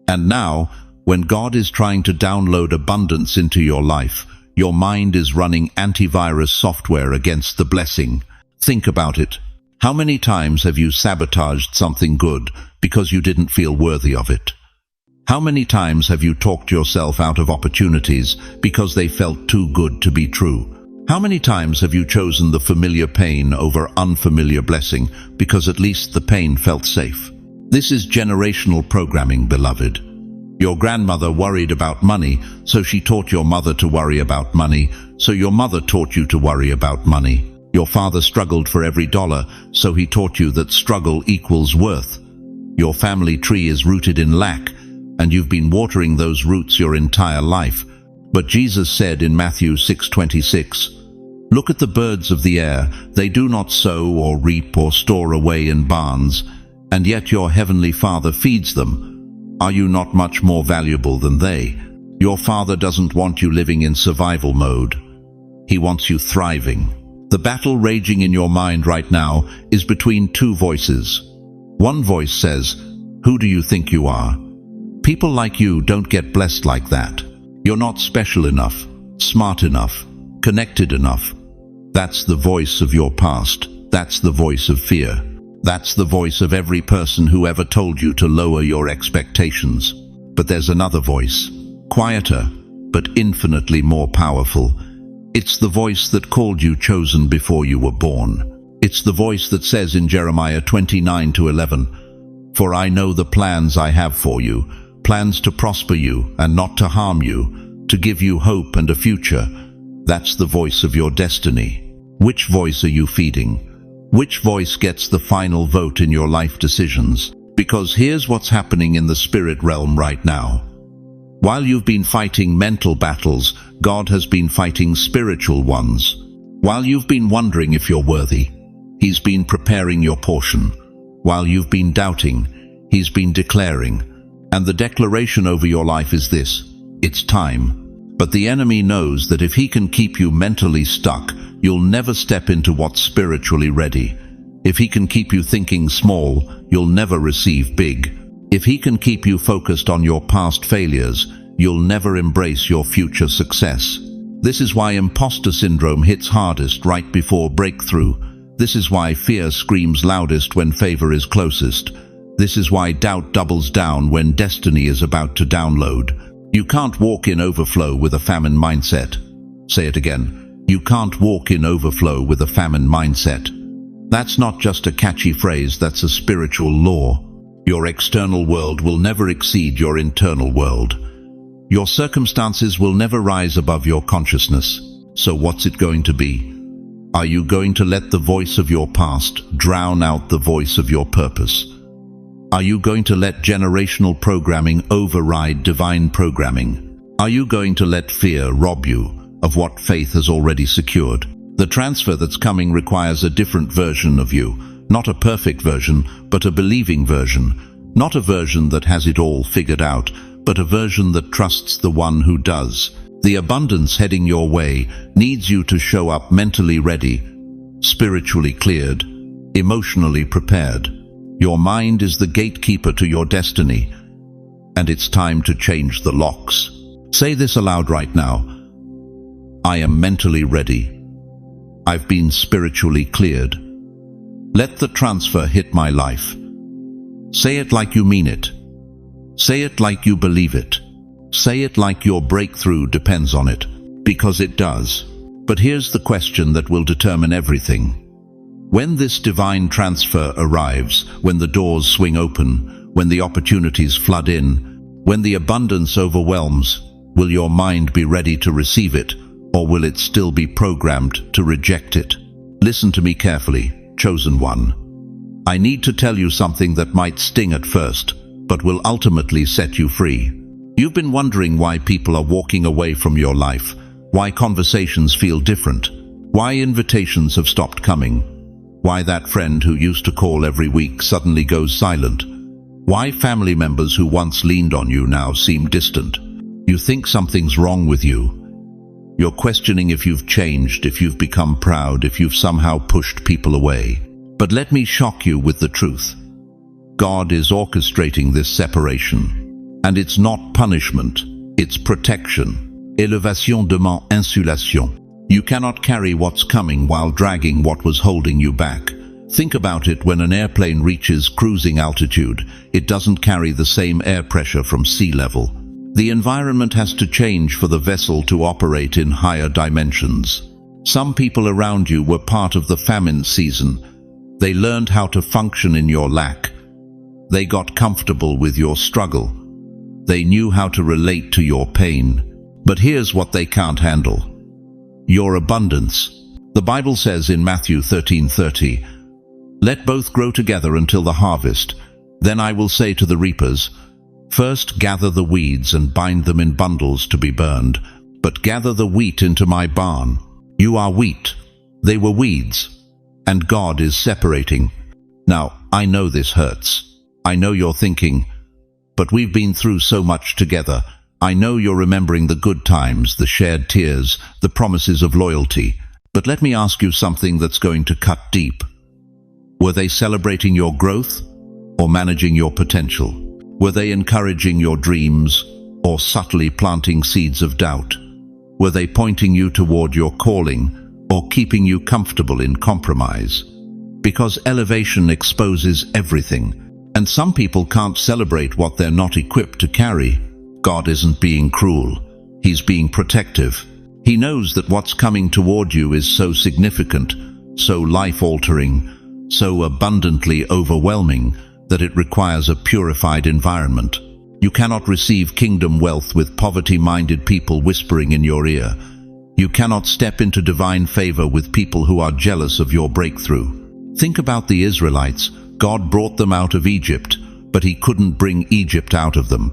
Speaker 1: And now, when God is trying to download abundance into your life, your mind is running antivirus software against the blessing. Think about it. How many times have you sabotaged something good because you didn't feel worthy of it? How many times have you talked yourself out of opportunities because they felt too good to be true? How many times have you chosen the familiar pain over unfamiliar blessing because at least the pain felt safe? This is generational programming, beloved. Your grandmother worried about money, so she taught your mother to worry about money, so your mother taught you to worry about money. Your father struggled for every dollar, so he taught you that struggle equals worth. Your family tree is rooted in lack, and you've been watering those roots your entire life. But Jesus said in Matthew 6:26, "Look at the birds of the air. They do not sow or reap or store away in barns, and yet your heavenly Father feeds them. Are you not much more valuable than they? Your Father doesn't want you living in survival mode. He wants you thriving." The battle raging in your mind right now is between two voices. One voice says, "Who do you think you are? People like you don't get blessed like that. You're not special enough, smart enough, connected enough." That's the voice of your past. That's the voice of fear. That's the voice of every person who ever told you to lower your expectations. But there's another voice, quieter, but infinitely more powerful. It's the voice that called you chosen before you were born. It's the voice that says in Jeremiah 29:11, "For I know the plans I have for you, plans to prosper you and not to harm you, to give you hope and a future." That's the voice of your destiny. Which voice are you feeding? Which voice gets the final vote in your life decisions? Because here's what's happening in the spirit realm right now. While you've been fighting mental battles, God has been fighting spiritual ones. While you've been wondering if you're worthy, He's been preparing your portion. While you've been doubting, He's been declaring. And the declaration over your life is this: it's time. But the enemy knows that if he can keep you mentally stuck, you'll never step into what's spiritually ready. If he can keep you thinking small, you'll never receive big. If he can keep you focused on your past failures, you'll never embrace your future success. This is why imposter syndrome hits hardest right before breakthrough. This is why fear screams loudest when favor is closest. This is why doubt doubles down when destiny is about to download. You can't walk in overflow with a famine mindset. Say it again. You can't walk in overflow with a famine mindset. That's not just a catchy phrase, that's a spiritual law. Your external world will never exceed your internal world. Your circumstances will never rise above your consciousness. So what's it going to be? Are you going to let the voice of your past drown out the voice of your purpose? Are you going to let generational programming override divine programming? Are you going to let fear rob you of what faith has already secured? The transfer that's coming requires a different version of you, not a perfect version, but a believing version. Not a version that has it all figured out, but a version that trusts the one who does. The abundance heading your way needs you to show up mentally ready, spiritually cleared, emotionally prepared. Your mind is the gatekeeper to your destiny, and it's time to change the locks. Say this aloud right now. I am mentally ready. I've been spiritually cleared. Let the transfer hit my life. Say it like you mean it. Say it like you believe it. Say it like your breakthrough depends on it, because it does. But here's the question that will determine everything. When this divine transfer arrives, when the doors swing open, when the opportunities flood in, when the abundance overwhelms, will your mind be ready to receive it, or will it still be programmed to reject it? Listen to me carefully, chosen one. I need to tell you something that might sting at first, but will ultimately set you free. You've been wondering why people are walking away from your life, why conversations feel different, why invitations have stopped coming, why that friend who used to call every week suddenly goes silent, why family members who once leaned on you now seem distant. You think something's wrong with you. You're questioning if you've changed, if you've become proud, if you've somehow pushed people away. But let me shock you with the truth. God is orchestrating this separation. And it's not punishment, it's protection. Élévation demande insulation. You cannot carry what's coming while dragging what was holding you back. Think about it: when an airplane reaches cruising altitude, it doesn't carry the same air pressure from sea level. The environment has to change for the vessel to operate in higher dimensions. Some people around you were part of the famine season. They learned how to function in your lack. They got comfortable with your struggle. They knew how to relate to your pain. But here's what they can't handle: your abundance. The Bible says in Matthew 13:30, "Let both grow together until the harvest. Then I will say to the reapers, first gather the weeds and bind them in bundles to be burned, but gather the wheat into my barn." You are wheat. They were weeds. And God is separating. Now, I know this hurts. I know you're thinking, but we've been through so much together. I know you're remembering the good times, the shared tears, the promises of loyalty. But let me ask you something that's going to cut deep. Were they celebrating your growth or managing your potential? Were they encouraging your dreams or subtly planting seeds of doubt? Were they pointing you toward your calling or keeping you comfortable in compromise? Because elevation exposes everything, and some people can't celebrate what they're not equipped to carry. God isn't being cruel. He's being protective. He knows that what's coming toward you is so significant, so life-altering, so abundantly overwhelming that it requires a purified environment. You cannot receive kingdom wealth with poverty-minded people whispering in your ear. You cannot step into divine favor with people who are jealous of your breakthrough. Think about the Israelites. God brought them out of Egypt, but he couldn't bring Egypt out of them.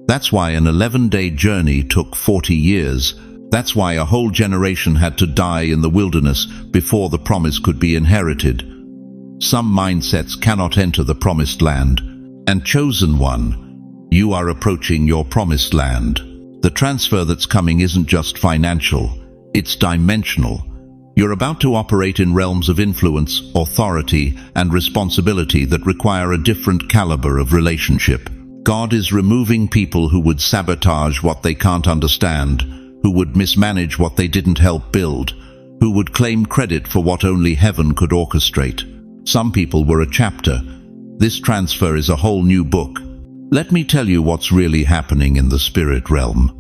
Speaker 1: That's why an 11-day journey took 40 years. That's why a whole generation had to die in the wilderness before the promise could be inherited. Some mindsets cannot enter the promised land. And chosen one, you are approaching your promised land. The transfer that's coming isn't just financial, it's dimensional. You're about to operate in realms of influence, authority, and responsibility that require a different caliber of relationship. God is removing people who would sabotage what they can't understand, who would mismanage what they didn't help build, who would claim credit for what only heaven could orchestrate. Some people were a chapter. This transfer is a whole new book. Let me tell you what's really happening in the spirit realm.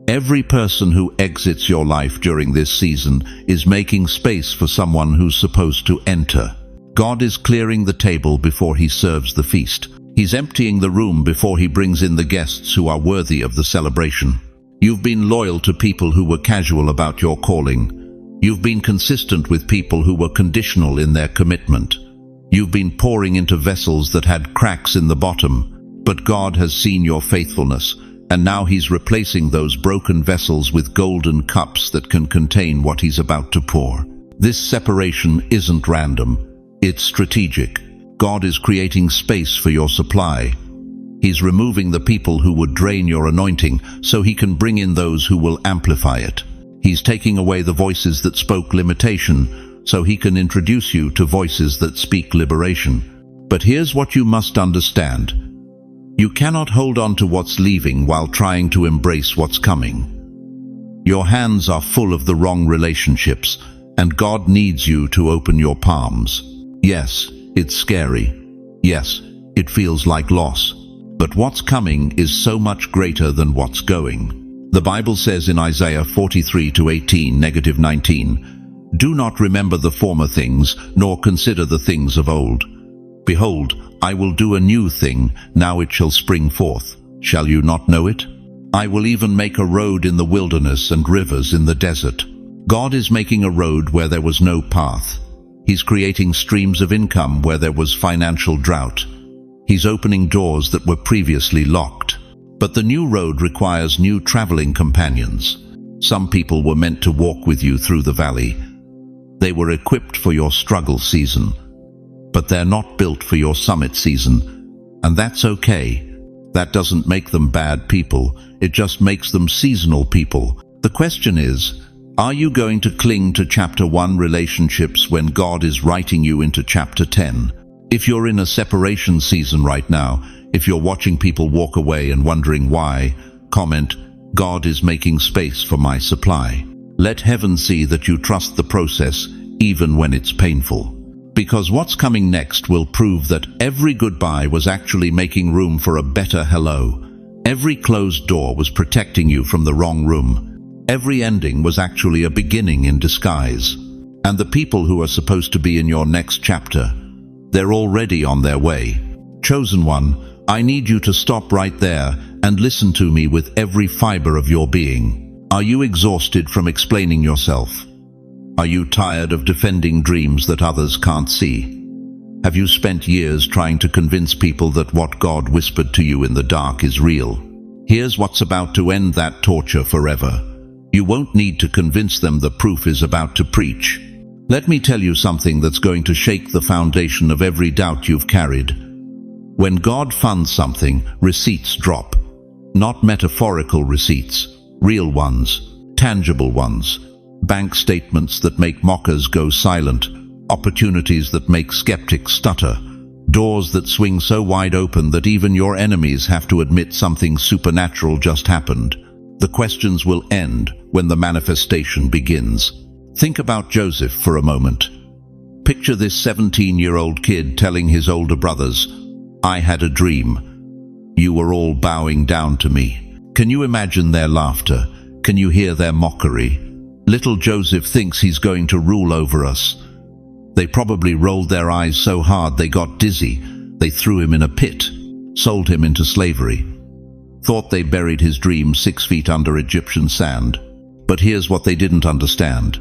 Speaker 1: Every person who exits your life during this season is making space for someone who's supposed to enter. God is clearing the table before he serves the feast. He's emptying the room before he brings in the guests who are worthy of the celebration. You've been loyal to people who were casual about your calling. You've been consistent with people who were conditional in their commitment. You've been pouring into vessels that had cracks in the bottom, but God has seen your faithfulness, and now he's replacing those broken vessels with golden cups that can contain what he's about to pour. This separation isn't random, it's strategic. God is creating space for your supply. He's removing the people who would drain your anointing so he can bring in those who will amplify it. He's taking away the voices that spoke limitation so he can introduce you to voices that speak liberation. But here's what you must understand. You cannot hold on to what's leaving while trying to embrace what's coming. Your hands are full of the wrong relationships, and God needs you to open your palms. Yes, it's scary. Yes, it feels like loss. But what's coming is so much greater than what's going. The Bible says in Isaiah 43:18-19, "Do not remember the former things, nor consider the things of old. Behold, I will do a new thing, now it shall spring forth. Shall you not know it? I will even make a road in the wilderness and rivers in the desert." God is making a road where there was no path. He's creating streams of income where there was financial drought. He's opening doors that were previously locked. But the new road requires new traveling companions. Some people were meant to walk with you through the valley. They were equipped for your struggle season. But they're not built for your summit season. And that's okay. That doesn't make them bad people. It just makes them seasonal people. The question is, are you going to cling to chapter 1 relationships when God is writing you into chapter 10? If you're in a separation season right now, if you're watching people walk away and wondering why, comment, "God is making space for my supply." Let heaven see that you trust the process, even when it's painful. Because what's coming next will prove that every goodbye was actually making room for a better hello. Every closed door was protecting you from the wrong room. Every ending was actually a beginning in disguise. And the people who are supposed to be in your next chapter, they're already on their way. Chosen one, I need you to stop right there and listen to me with every fiber of your being. Are you exhausted from explaining yourself? Are you tired of defending dreams that others can't see? Have you spent years trying to convince people that what God whispered to you in the dark is real? Here's what's about to end that torture forever. You won't need to convince them the proof is about to preach. Let me tell you something that's going to shake the foundation of every doubt you've carried. When God funds something, receipts drop. Not metaphorical receipts, real ones, tangible ones. Bank statements that make mockers go silent, opportunities that make skeptics stutter, doors that swing so wide open that even your enemies have to admit something supernatural just happened. The questions will end when the manifestation begins. Think about Joseph for a moment. Picture this 17-year-old kid telling his older brothers, "I had a dream. You were all bowing down to me." Can you imagine their laughter? Can you hear their mockery? Little Joseph thinks he's going to rule over us. They probably rolled their eyes so hard they got dizzy. They threw him in a pit, sold him into slavery. Thought they buried his dream 6 feet under Egyptian sand. But here's what they didn't understand.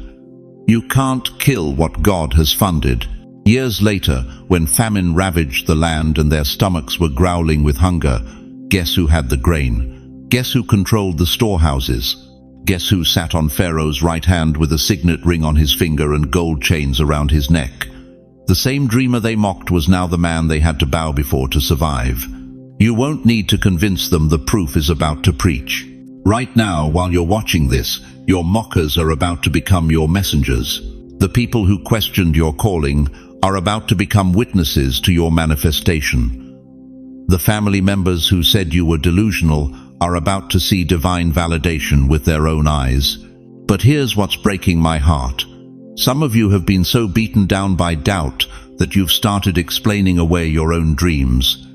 Speaker 1: You can't kill what God has funded. Years later, when famine ravaged the land and their stomachs were growling with hunger, guess who had the grain? Guess who controlled the storehouses? Guess who sat on Pharaoh's right hand with a signet ring on his finger and gold chains around his neck? The same dreamer they mocked was now the man they had to bow before to survive. You won't need to convince them the proof is about to preach. Right now, while you're watching this, your mockers are about to become your messengers. The people who questioned your calling are about to become witnesses to your manifestation. The family members who said you were delusional are about to see divine validation with their own eyes. But here's what's breaking my heart. Some of you have been so beaten down by doubt that you've started explaining away your own dreams.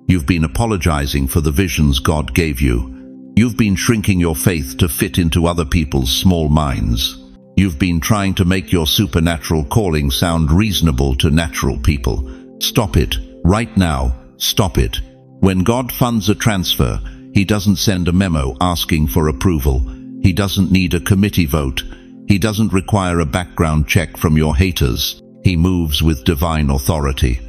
Speaker 1: You've been apologizing for the visions God gave you. You've been shrinking your faith to fit into other people's small minds. You've been trying to make your supernatural calling sound reasonable to natural people. Stop it. Right now, stop it. When God funds a transfer, He doesn't send a memo asking for approval. He doesn't need a committee vote. He doesn't require a background check from your haters. He moves with divine authority.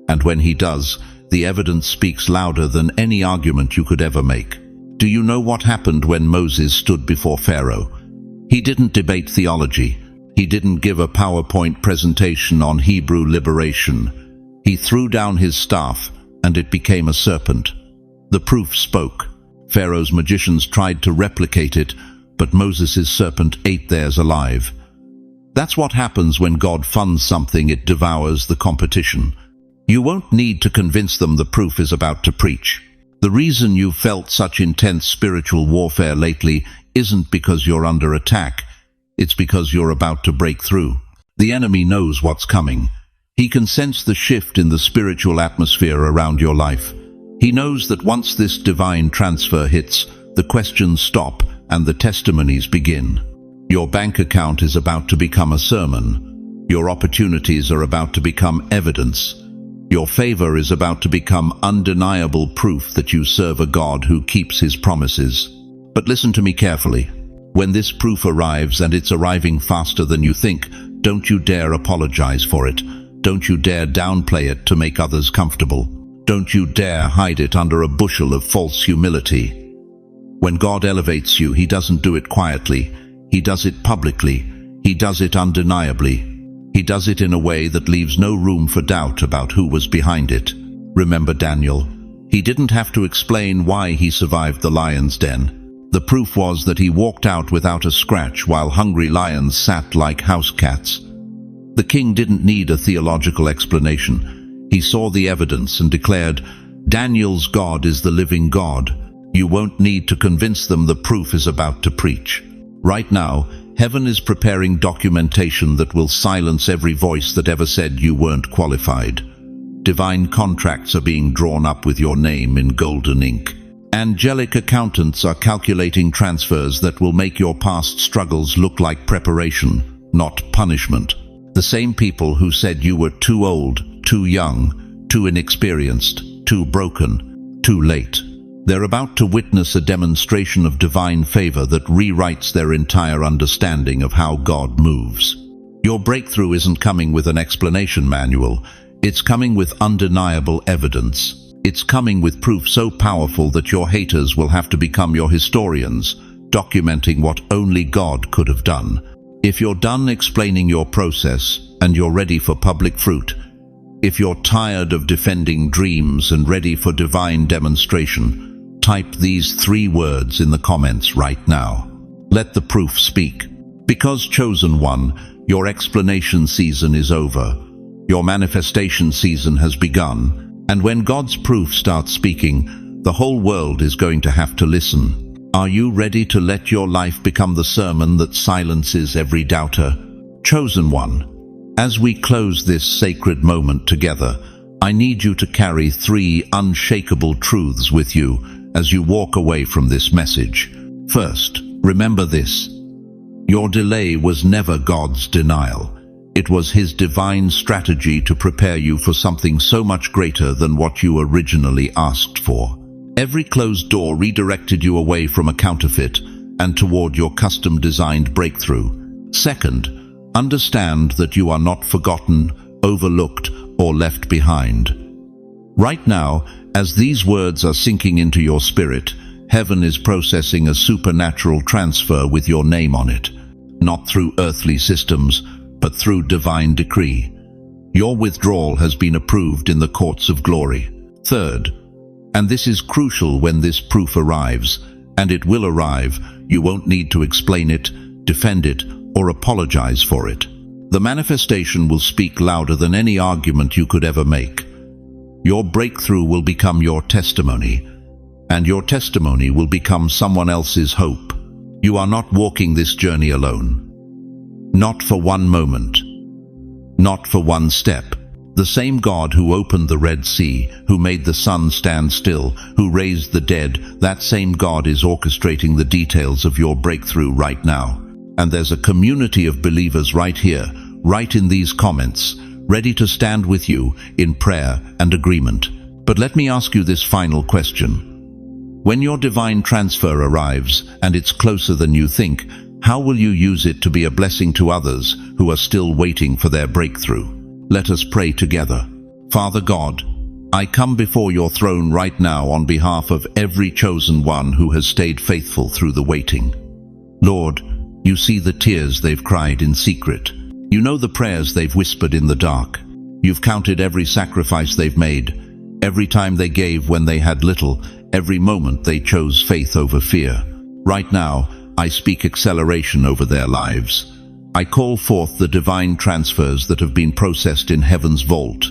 Speaker 1: And when He does, the evidence speaks louder than any argument you could ever make. Do you know what happened when Moses stood before Pharaoh? He didn't debate theology. He didn't give a PowerPoint presentation on Hebrew liberation. He threw down his staff, and it became a serpent. The proof spoke. Pharaoh's magicians tried to replicate it, but Moses' serpent ate theirs alive. That's what happens when God funds something, it devours the competition. You won't need to convince them the proof is about to preach. The reason you've felt such intense spiritual warfare lately isn't because you're under attack. It's because you're about to break through. The enemy knows what's coming. He can sense the shift in the spiritual atmosphere around your life. He knows that once this divine transfer hits, the questions stop and the testimonies begin. Your bank account is about to become a sermon. Your opportunities are about to become evidence. Your favor is about to become undeniable proof that you serve a God who keeps His promises. But listen to me carefully. When this proof arrives, and it's arriving faster than you think, don't you dare apologize for it. Don't you dare downplay it to make others comfortable. Don't you dare hide it under a bushel of false humility. When God elevates you, He doesn't do it quietly. He does it publicly. He does it undeniably. He does it in a way that leaves no room for doubt about who was behind it. Remember Daniel? He didn't have to explain why he survived the lion's den. The proof was that he walked out without a scratch while hungry lions sat like house cats. The king didn't need a theological explanation. He saw the evidence and declared, "Daniel's God is the living God." You won't need to convince them the proof is about to preach. Right now, heaven is preparing documentation that will silence every voice that ever said you weren't qualified. Divine contracts are being drawn up with your name in golden ink. Angelic accountants are calculating transfers that will make your past struggles look like preparation, not punishment. The same people who said you were too old, too young, too inexperienced, too broken, too late. They're about to witness a demonstration of divine favor that rewrites their entire understanding of how God moves. Your breakthrough isn't coming with an explanation manual. It's coming with undeniable evidence. It's coming with proof so powerful that your haters will have to become your historians, documenting what only God could have done. If you're done explaining your process and you're ready for public fruit, if you're tired of defending dreams and ready for divine demonstration, type these 3 words in the comments right now. Let the proof speak. Because chosen one, your explanation season is over. Your manifestation season has begun. And when God's proof starts speaking, the whole world is going to have to listen. Are you ready to let your life become the sermon that silences every doubter? Chosen one, as we close this sacred moment together, I need you to carry 3 unshakable truths with you as you walk away from this message. First, remember this. Your delay was never God's denial. It was His divine strategy to prepare you for something so much greater than what you originally asked for. Every closed door redirected you away from a counterfeit and toward your custom-designed breakthrough. Second, understand that you are not forgotten, overlooked, or left behind. Right now, as these words are sinking into your spirit, heaven is processing a supernatural transfer with your name on it, not through earthly systems, but through divine decree. Your withdrawal has been approved in the courts of glory. Third, and this is crucial when this proof arrives, and it will arrive, you won't need to explain it, defend it, or apologize for it. The manifestation will speak louder than any argument you could ever make. Your breakthrough will become your testimony, and your testimony will become someone else's hope. You are not walking this journey alone. Not for one moment. Not for one step. The same God who opened the Red Sea, who made the sun stand still, who raised the dead, that same God is orchestrating the details of your breakthrough right now. And there's a community of believers right here, right in these comments, ready to stand with you in prayer and agreement. But let me ask you this final question. When your divine transfer arrives, and it's closer than you think, how will you use it to be a blessing to others who are still waiting for their breakthrough? Let us pray together. Father God, I come before your throne right now on behalf of every chosen one who has stayed faithful through the waiting. Lord, you see the tears they've cried in secret. You know the prayers they've whispered in the dark. You've counted every sacrifice they've made, every time they gave when they had little, every moment they chose faith over fear. Right now, I speak acceleration over their lives. I call forth the divine transfers that have been processed in heaven's vault.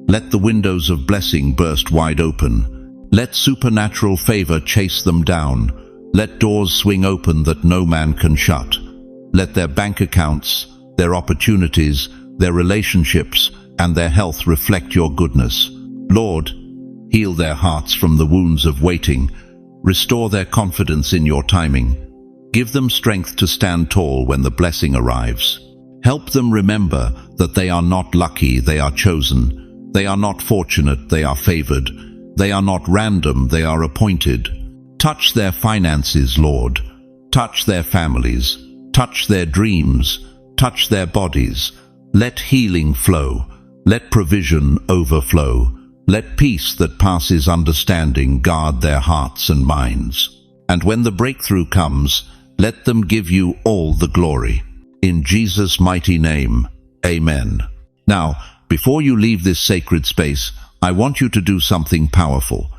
Speaker 1: Let the windows of blessing burst wide open. Let supernatural favor chase them down. Let doors swing open that no man can shut. Let their bank accounts, their opportunities, their relationships, and their health reflect your goodness. Lord, heal their hearts from the wounds of waiting. Restore their confidence in your timing. Give them strength to stand tall when the blessing arrives. Help them remember that they are not lucky, they are chosen. They are not fortunate, they are favored. They are not random, they are appointed. Touch their finances, Lord. Touch their families. Touch their dreams. Touch their bodies. Let healing flow. Let provision overflow. Let peace that passes understanding guard their hearts and minds. And when the breakthrough comes, let them give you all the glory. In Jesus' mighty name, amen. Now, before you leave this sacred space, I want you to do something powerful.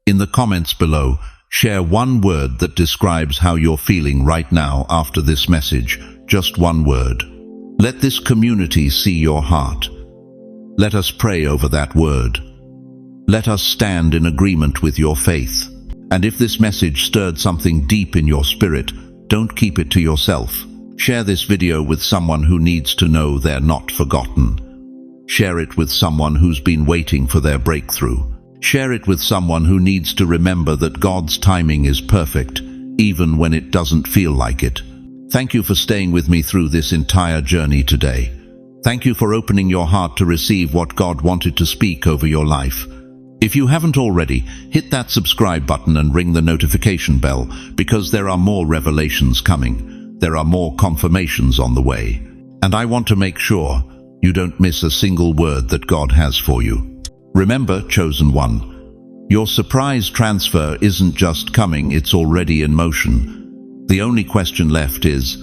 Speaker 1: In the comments below, share one word that describes how you're feeling right now after this message. Just one word. Let this community see your heart. Let us pray over that word. Let us stand in agreement with your faith. And if this message stirred something deep in your spirit, don't keep it to yourself. Share this video with someone who needs to know they're not forgotten. Share it with someone who's been waiting for their breakthrough. Share it with someone who needs to remember that God's timing is perfect, even when it doesn't feel like it. Thank you for staying with me through this entire journey today. Thank you for opening your heart to receive what God wanted to speak over your life. If you haven't already, hit that subscribe button and ring the notification bell, because there are more revelations coming. There are more confirmations on the way. And I want to make sure you don't miss a single word that God has for you. Remember, chosen one, your surprise transfer isn't just coming, it's already in motion. The only question left is,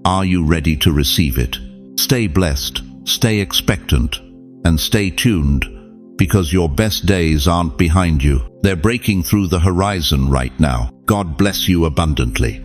Speaker 1: are you ready to receive it? Stay blessed, stay expectant, and stay tuned, because your best days aren't behind you. They're breaking through the horizon right now. God bless you abundantly.